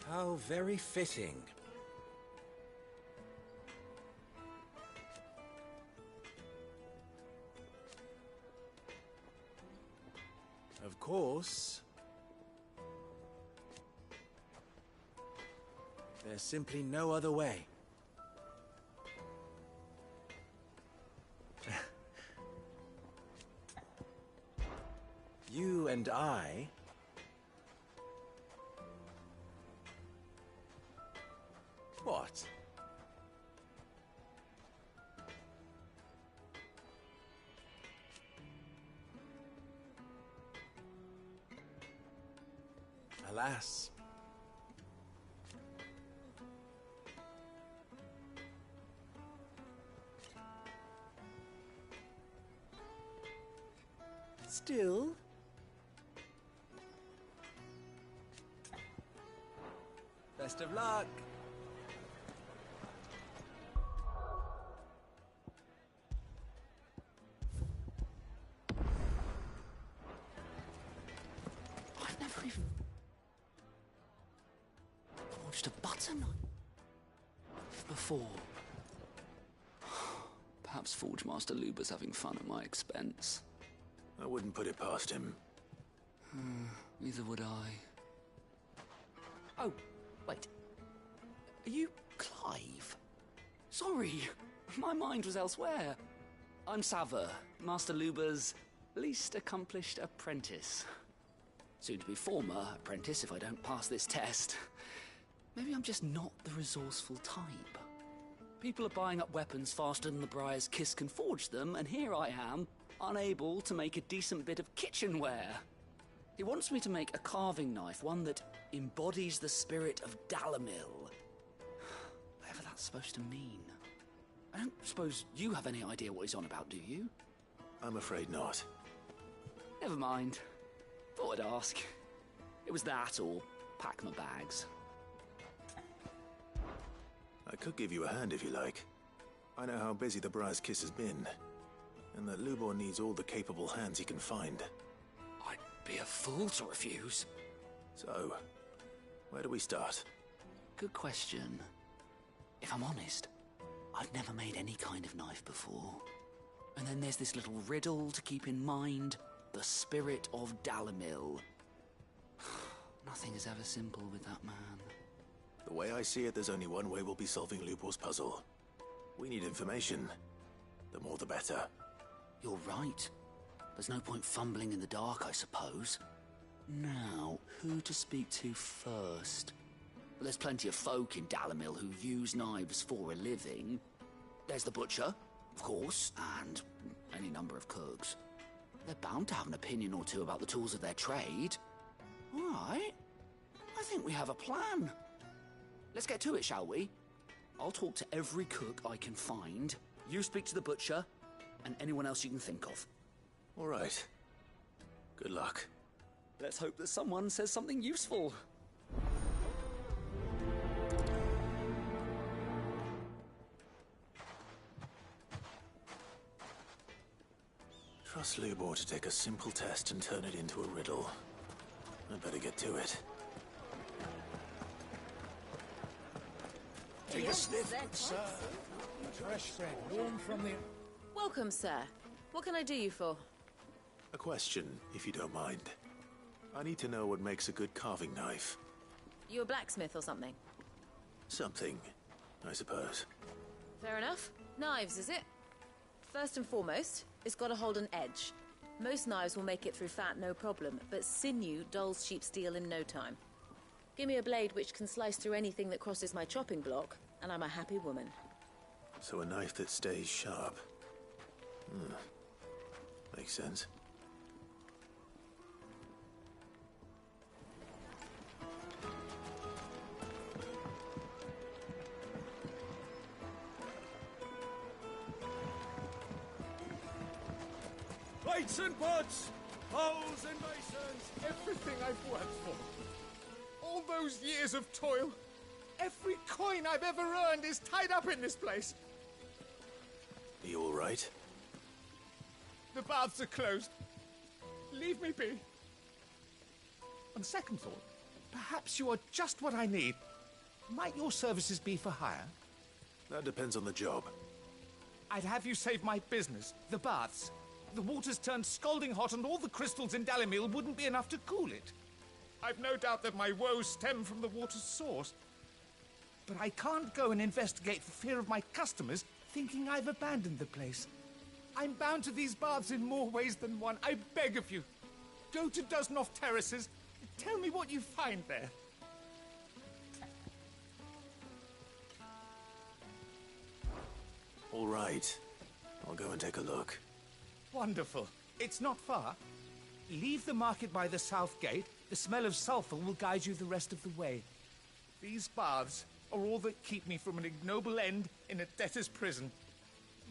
how very fitting. Of course, there's simply no other way. You and I... What? Alas. Still... best of luck.
I've never even forged a button before. Perhaps Forge Master Luber's having fun at my expense.
I wouldn't put it past him.
Neither would I.
Oh, wait. Are you Clive? Sorry,
My mind was elsewhere. I'm Saver, Master Luba's least accomplished apprentice. Soon to be former apprentice if I don't pass this test. Maybe I'm just not the resourceful type. People are buying up weapons faster than the Briar's Kiss can forge them, and here I am, unable to make a decent bit of kitchenware. He wants me to make a carving knife, one that embodies the spirit of Dalamil. Whatever that's supposed to mean. I don't suppose you have any idea what he's on about, do you?
I'm afraid not.
Never mind. Thought I'd ask. It was that or pack my bags.
I could give you a hand if you like. I know how busy the Briar's Kiss has been, and that Lubor needs all the capable hands he can find.
I'd be a fool to refuse.
So, where do we start?
Good question. If I'm honest, I've never made any kind of knife before. And then there's this little riddle to keep in mind. The spirit of Dalamil. Nothing is ever simple with that man.
The way I see it, there's only one way we'll be solving Lubor's puzzle. We need information. The more the better.
You're right. There's no point fumbling in the dark, I suppose. Now, who to speak to first? Well, there's plenty of folk in Dalamil who use knives for a living. There's the butcher, of course, and any number of cooks. They're bound to have an opinion or two about the tools of their trade. All right. I think we have a plan. Let's get to it, shall we? I'll talk to every cook I can find. You speak to the butcher, and anyone else you can think of.
All right. Good luck.
Let's hope that someone says something useful.
Trust Lubor to take a simple test and turn it into a riddle. I'd better get to it.
Take a sniff, sir. Fresh bread, warm from the...
Welcome, sir. What can I do you for?
A question, if you don't mind. I need to know what makes a good carving knife.
You a blacksmith or something?
Something, I suppose.
Fair enough. Knives, is it? First and foremost, it's got to hold an edge. Most knives will make it through fat, no problem, but sinew dulls cheap steel in no time. Give me a blade which can slice through anything that crosses my chopping block, and I'm a happy woman.
So a knife that stays sharp. Makes sense.
Plates and pots! Bowls and basins! Everything I've worked for. All those years of toil. Every coin I've ever earned is tied up in this place.
Are you all right?
The baths are closed. Leave me be. On second thought, perhaps you are just what I need. Might your services be for hire?
That depends on the job.
I'd have you save my business, the baths. The water's turned scalding hot and all the crystals in Dalamil wouldn't be enough to cool it. I've no doubt that my woes stem from the water's source. But I can't go and investigate for fear of my customers thinking I've abandoned the place. I'm bound to these baths in more ways than one. I beg of you. Go to Dusnoff Terraces. Tell me what you find there.
All right. I'll go and take a look.
Wonderful. It's not far. Leave the market by the south gate. The smell of sulfur will guide you the rest of the way. These baths are all that keep me from an ignoble end in a debtor's prison.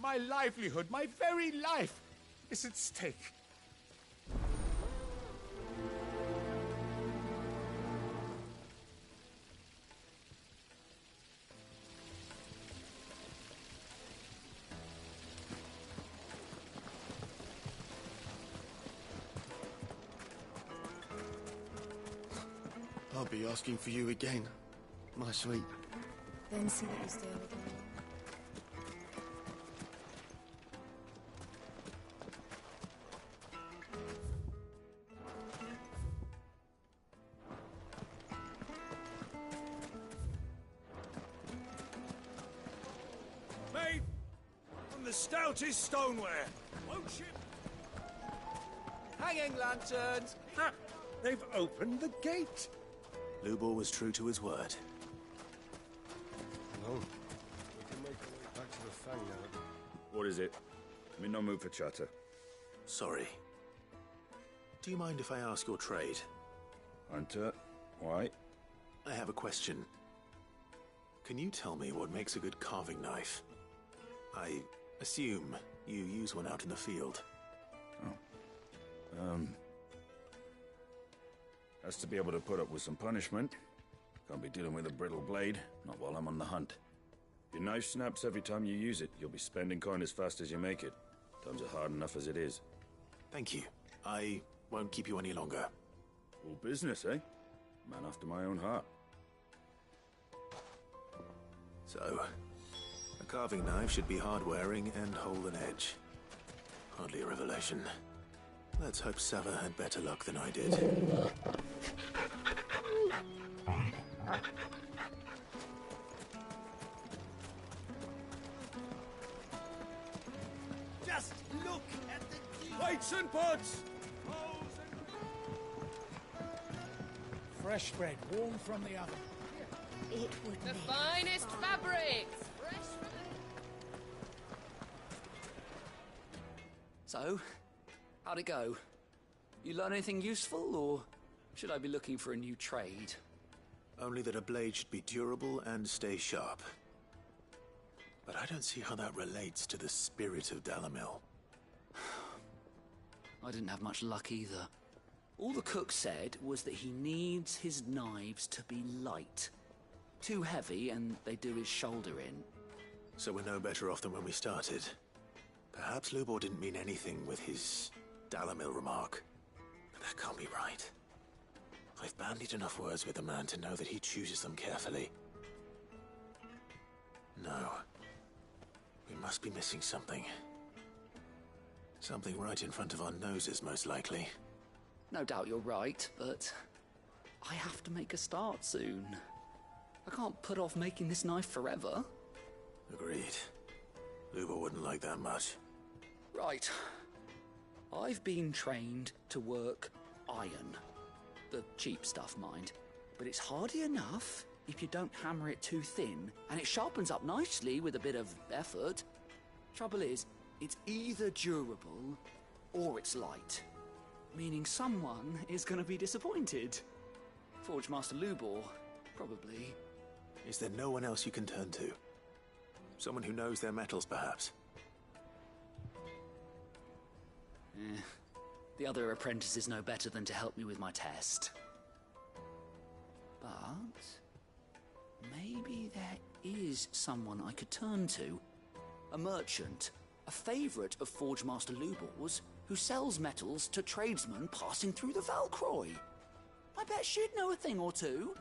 My livelihood, my very life, is at stake.
I'll be asking for you again, my sweet.
Then see what you stay with me.
Mate,
the stoutest stoneware. Won't you?
Hanging lanterns!
Ha! They've opened the gate.
Lubor was true to his word.
No. We can make our way back to the Fang now.
What is it? I'm in no mood for chatter.
Sorry. Do you mind if I ask your trade?
Hunter, why?
I have a question. Can you tell me what makes a good carving knife? I assume you use one out in the field.
Has to be able to put up with some punishment. Can't be dealing with a brittle blade, not while I'm on the hunt. Your knife snaps every time you use it. You'll be spending coin as fast as you make it. Times are hard enough as it is.
Thank you. I won't keep you any longer.
All business, eh? Man after my own heart.
So, a carving knife should be hard-wearing and hold an edge. Hardly a revelation. Let's hope Sava had better luck than I did.
Just look at the weights and pots!
Fresh bread, warm from the oven.
It would
The
make
finest fabrics! Fresh from
So, how'd it go? You learn anything useful, or should I be looking for a new trade?
Only that a blade should be durable and stay sharp. But I don't see how that relates to the spirit of Dalamil.
I didn't have much luck either. All the cook said was that he needs his knives to be light. Too heavy and they do his shoulder in.
So we're no better off than when we started. Perhaps Lubor didn't mean anything with his Dalamil remark. But that can't be right. I've bandied enough words with the man to know that he chooses them carefully. No. We must be missing something. Something right in front of our noses, most likely.
No doubt you're right, but I have to make a start soon. I can't put off making this knife forever.
Agreed. Lubor wouldn't like that much.
Right. I've been trained to work iron. The cheap stuff, mind. But it's hardy enough if you don't hammer it too thin, and it sharpens up nicely with a bit of effort. Trouble is, it's either durable or it's light. Meaning someone is going to be disappointed. Forge Master Lubor, probably.
Is there no one else you can turn to? Someone who knows their metals, perhaps?
The other apprentice is no better than to help me with my test. But maybe there is someone I could turn to. A merchant, a favourite of Forge Master Lubor's, who sells metals to tradesmen passing through the Valcroy. I bet she'd know a thing or two.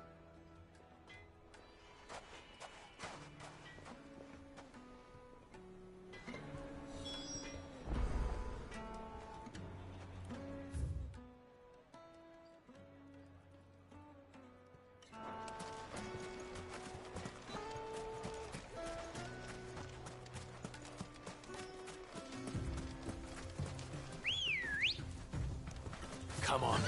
Come on.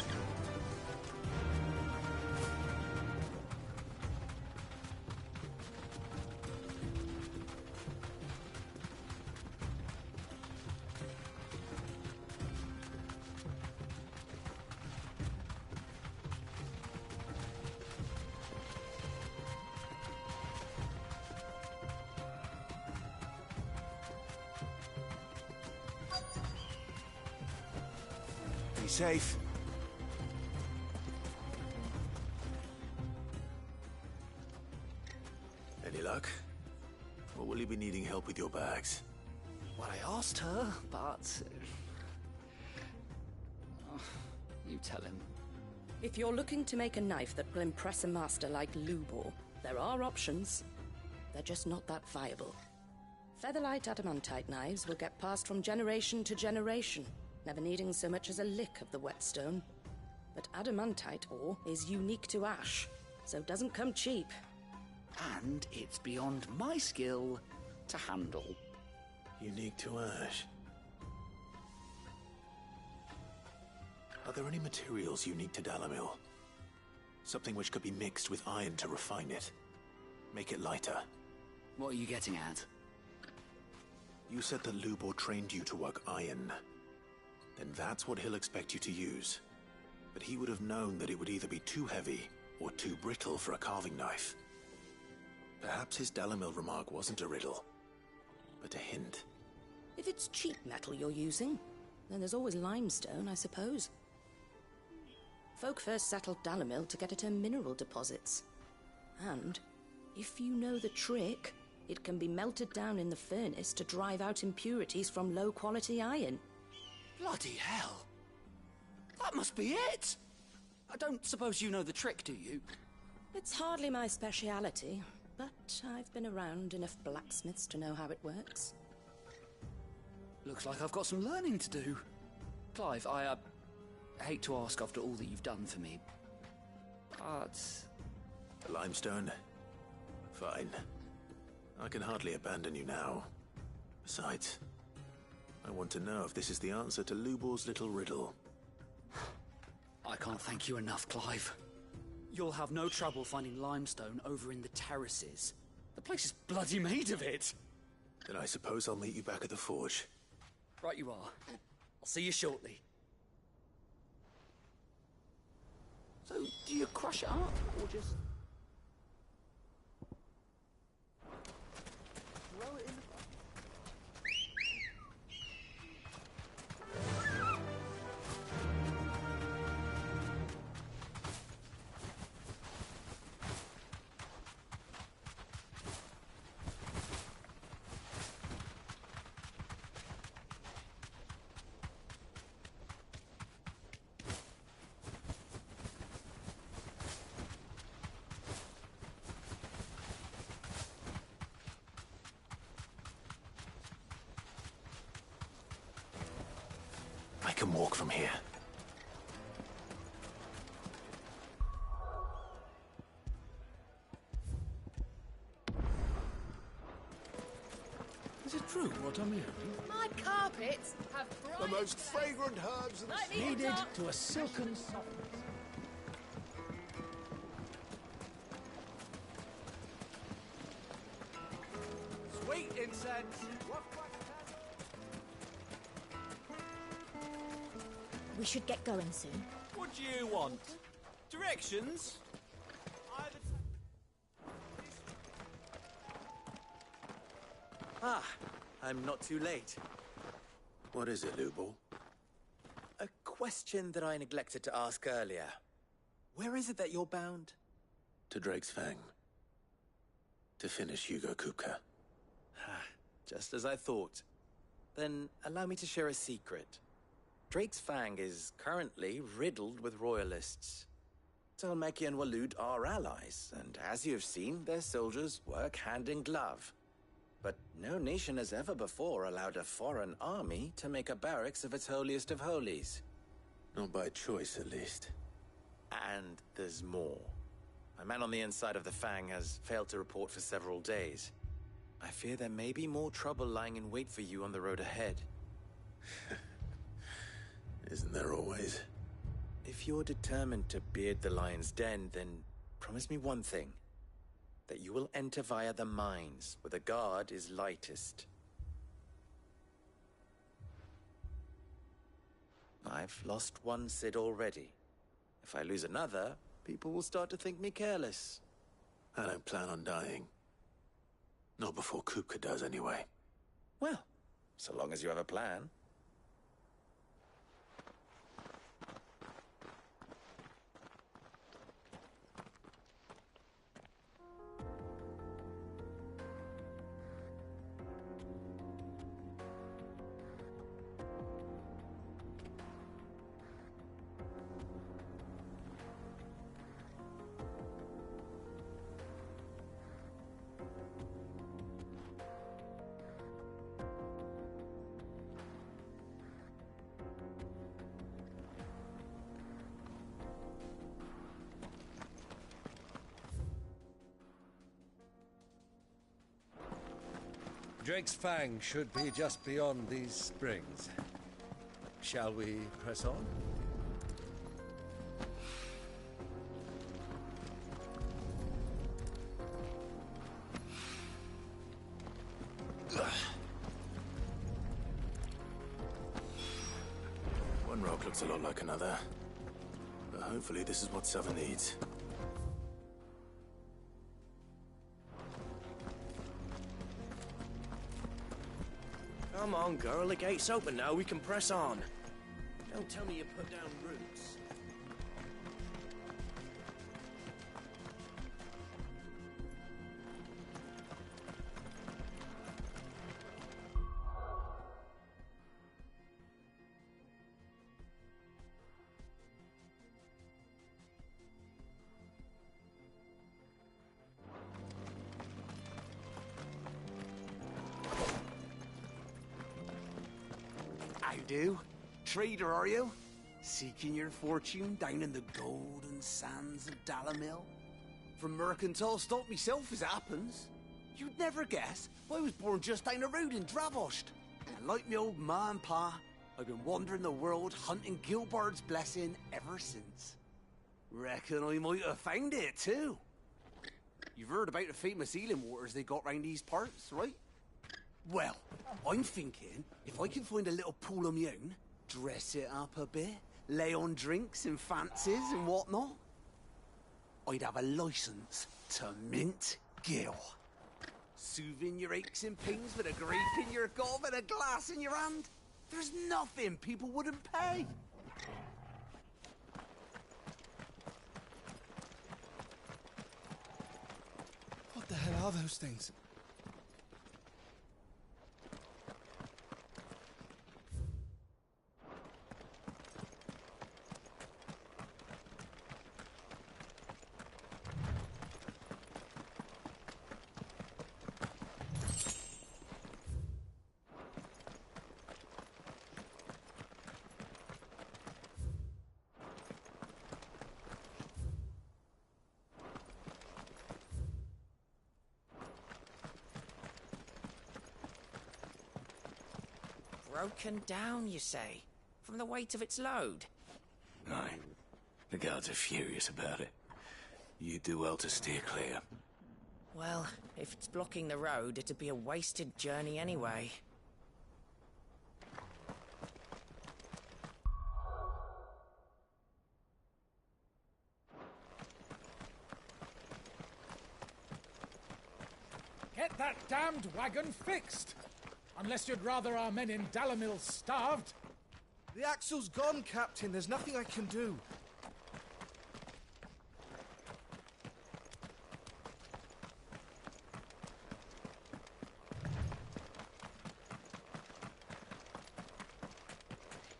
Be safe. Any luck? Or will you be needing help with your bags?
Well, I asked her, but... you tell him.
If you're looking to make a knife that will impress a master like Lubor, there are options. They're just not that viable. Featherlight adamantite knives will get passed from generation to generation, never needing so much as a lick of the whetstone. But adamantite ore is unique to ash, so doesn't come cheap.
And it's beyond my skill to handle.
Unique to Ash. Are there any materials unique to Dalamil? Something which could be mixed with iron to refine it. Make it lighter.
What are you getting at?
You said that Lubor trained you to work iron. Then that's what he'll expect you to use. But he would have known that it would either be too heavy or too brittle for a carving knife. Perhaps his Dalamil remark wasn't a riddle, but a hint.
If it's cheap metal you're using, then there's always limestone, I suppose. Folk first settled Dalamil to get at her mineral deposits. And, if you know the trick, it can be melted down in the furnace to drive out impurities from low-quality iron.
Bloody hell! That must be it! I don't suppose you know the trick, do you?
It's hardly my speciality, but I've been around enough blacksmiths to know how it works.
Looks like I've got some learning to do. Clive, I hate to ask after all that you've done for me, but...
The limestone? Fine. I can hardly abandon you now. Besides, I want to know if this is the answer to Lubor's little riddle.
I can't thank you enough, Clive. You'll have no trouble finding limestone over in the terraces. The place is bloody made of it.
Then I suppose I'll meet you back at the forge.
Right you are. I'll see you shortly. So, do you crush it up, or just... throw it in the...
I can walk from here.
Is it true what I'm hearing?
My carpets have
The
bright
most fragrant herbs and
Let me
needed
talk.
to a silken softness.
Sweet incense.
We should get going soon.
What do you want? Directions?
Ah, I'm not too late.
What is it, Lubor?
A question that I neglected to ask earlier. Where is it that you're bound?
To Drake's Fang. To finish Hugo Kupka.
Just as I thought. Then allow me to share a secret. Drake's Fang is currently riddled with royalists. Talmeki and Walud are allies, and as you've seen, their soldiers work hand in glove. But no nation has ever before allowed a foreign army to make a barracks of its holiest of holies.
Not by choice, at least.
And there's more. A man on the inside of the Fang has failed to report for several days. I fear there may be more trouble lying in wait for you on the road ahead.
Isn't there always?
If you're determined to beard the lion's den, then promise me one thing. That you will enter via the mines, where the guard is lightest. I've lost one Cid already. If I lose another, people will start to think me careless.
I don't plan on dying. Not before Kupka does, anyway.
Well, so long as you have a plan.
Drake's Fang should be just beyond these springs. Shall we press on?
One rock looks a lot like another. But hopefully this is what Sava needs.
Come on, girl, the gate's open now, we can press on. Don't tell me you put down roots.
How do? Trader, are you? Seeking your fortune down in the golden sands of Dalamil? From mercantile stock myself, as it happens. You'd never guess, I was born just down the road in Dravost. And like me old ma and pa, I've been wandering the world hunting Gilbard's blessing ever since. Reckon I might have found it, too. You've heard about the famous healing waters they got round these parts, right? Well, I'm thinking, if I can find a little pool of my own, dress it up a bit, lay on drinks and fancies and whatnot, I'd have a license to mint Gil. Soothing your aches and pains with a grape in your gob and a glass in your hand. There's nothing people wouldn't pay.
What the hell are those things?
Broken down, you say? From the weight of its load?
Aye. The guards are furious about it. You do well to steer clear.
Well, if it's blocking the road, it'd be a wasted journey anyway.
Get that damned wagon fixed! Unless you'd rather our men in Dalamil starved.
The axle's gone, Captain. There's nothing I can do.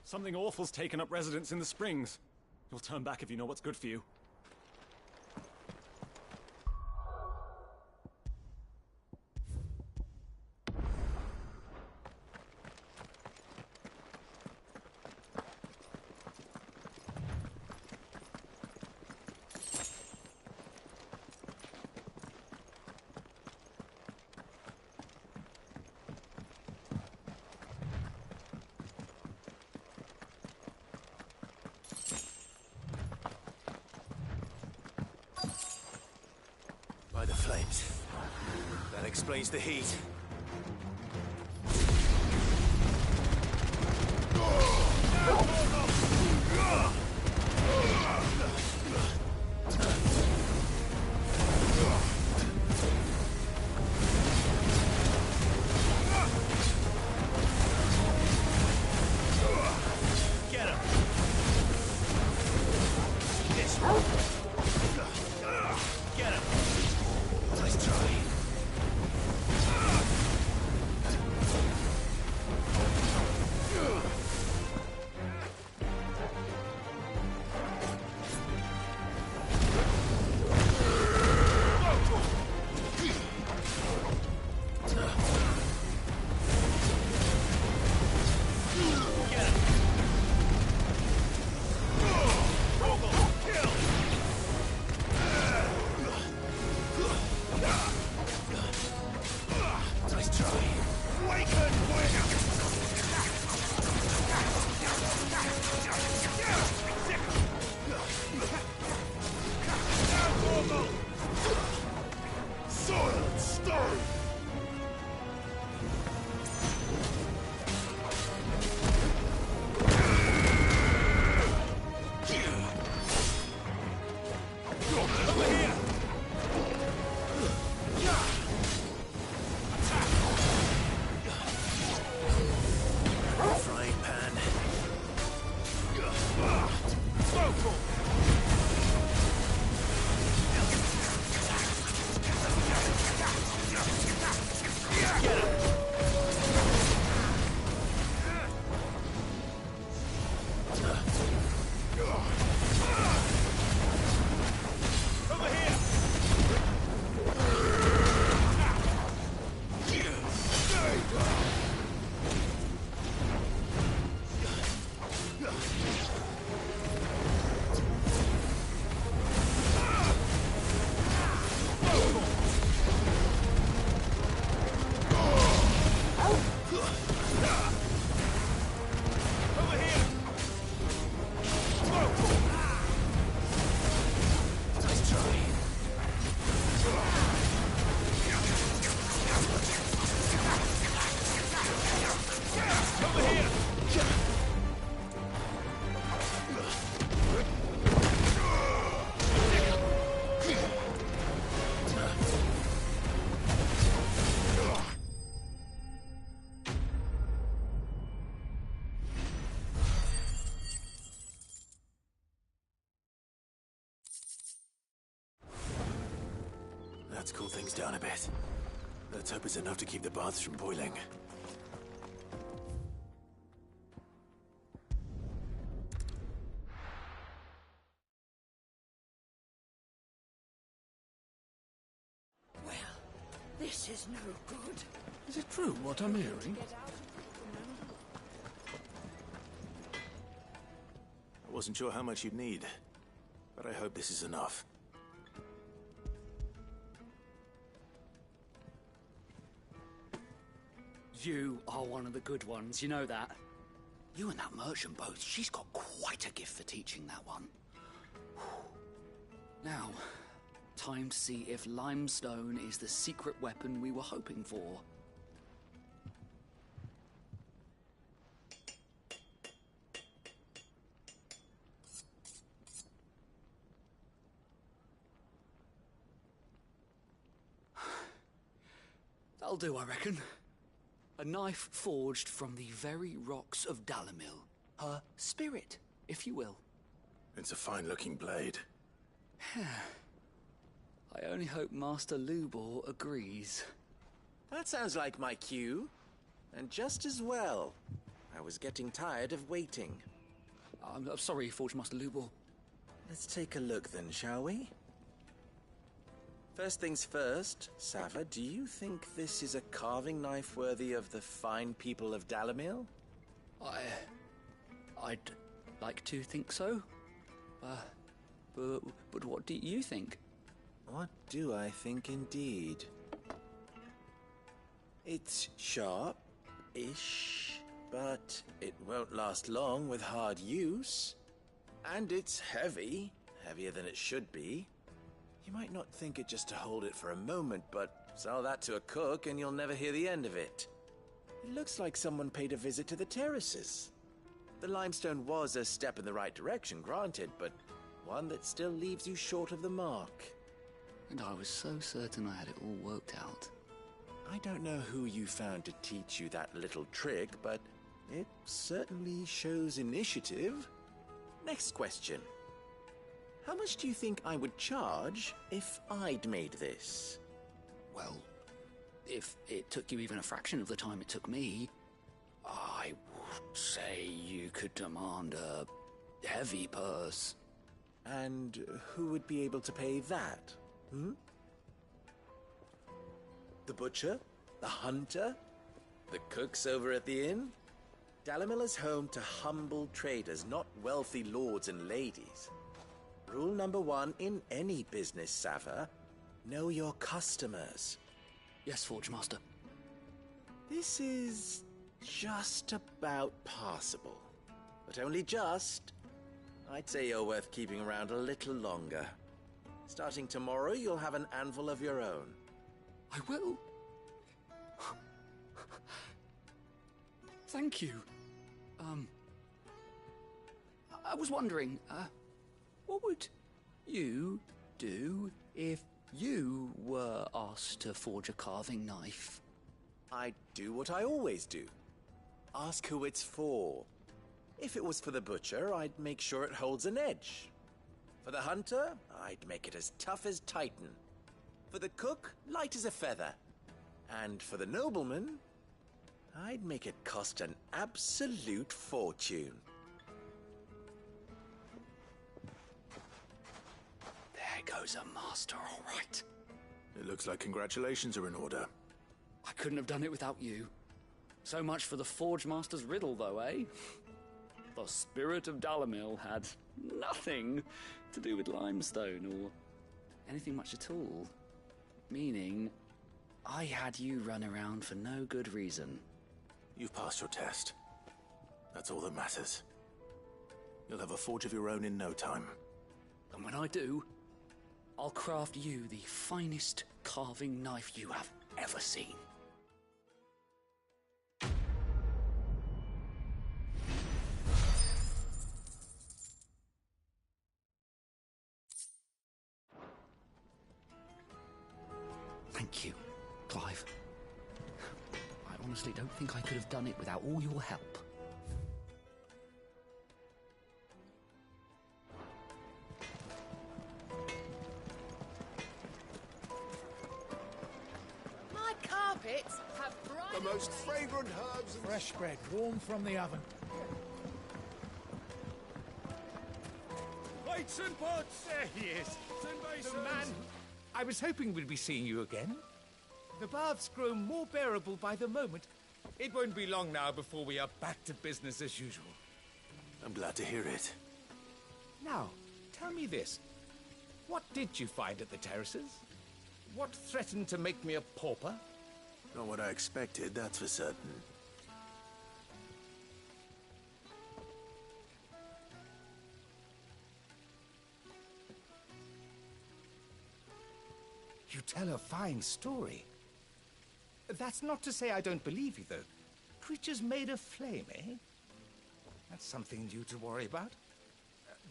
Something awful's taken up residence in the springs. You'll turn back if you know what's good for you.
By the flames. That explains the heat. Get him! This one. Get him! Let's try. Let's cool things down a bit. Let's hope it's enough to keep the baths from boiling.
Well, this is no good.
Is it true what I'm hearing?
I wasn't sure how much you'd need, but I hope this is enough.
You are one of the good ones, you know that. You and that merchant both, she's got quite a gift for teaching that one. Now, time to see if limestone is the secret weapon we were hoping for. That'll do, I reckon. A knife forged from the very rocks of Dalamil. Her spirit, if you will.
It's a fine-looking blade.
I only hope Master Lubor agrees.
That sounds like my cue. And just as well. I was getting tired of waiting.
I'm sorry, Forge Master Lubor.
Let's take a look then, shall we? First things first, Sava, do you think this is a carving knife worthy of the fine people of Dalamil?
I'd like to think so. But what do you think?
What do I think indeed? It's sharp-ish, but it won't last long with hard use. And it's heavy, heavier than it should be. You might not think it just to hold it for a moment, but sell that to a cook and you'll never hear the end of it. It looks like someone paid a visit to the terraces. The limestone was a step in the right direction, granted, but one that still leaves you short of the mark.
And I was so certain I had it all worked out.
I don't know who you found to teach you that little trick, but it certainly shows initiative. Next question. How much do you think I would charge if I'd made this?
Well, if it took you even a fraction of the time it took me, I would say you could demand a heavy purse.
And who would be able to pay that? The butcher? The hunter? The cooks over at the inn? Dalamil is home to humble traders, not wealthy lords and ladies. Rule number 1 in any business, Sava, know your customers.
Yes, Forge Master.
This is just about passable. But only just. I'd say you're worth keeping around a little longer. Starting tomorrow, you'll have an anvil of your own.
I will. Thank you. I was wondering, what would you do if you were asked to forge a carving knife?
I'd do what I always do. Ask who it's for.
If it was for the butcher, I'd make sure it holds an edge. For the hunter, I'd make it as tough as Titan. For the cook, light as a feather. And for the nobleman, I'd make it cost an absolute fortune.
There goes a master, all right.
It looks like congratulations are in order.
I couldn't have done it without you. So much for the Forge Master's riddle, though, eh? The spirit of Dalamil had nothing to do with limestone or anything much at all. Meaning, I had you run around for no good reason.
You've passed your test. That's all that matters. You'll have a forge of your own in no time.
And when I do, I'll craft you the finest carving knife you have ever seen. Thank you, Clive. I honestly don't think I could have done it without all your help.
My carpets have bright...
The most fragrant herbs and... Fresh bread, warm from the oven.
Plates and pots! There he is. The man... I was hoping we'd be seeing you again. The baths grow more bearable by the moment. It won't be long now before we are back to business as usual.
I'm glad to hear it.
Now, tell me this. What did you find at the terraces? What threatened to make me a pauper?
Not what I expected, that's for certain.
You tell a fine story. That's not to say I don't believe you, though. Creatures made of flame, eh? That's something new to worry about.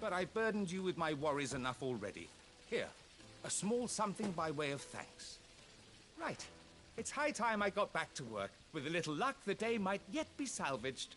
But I burdened you with my worries enough already. Here, a small something by way of thanks. Right. It's high time I got back to work. With a little luck, the day might yet be salvaged.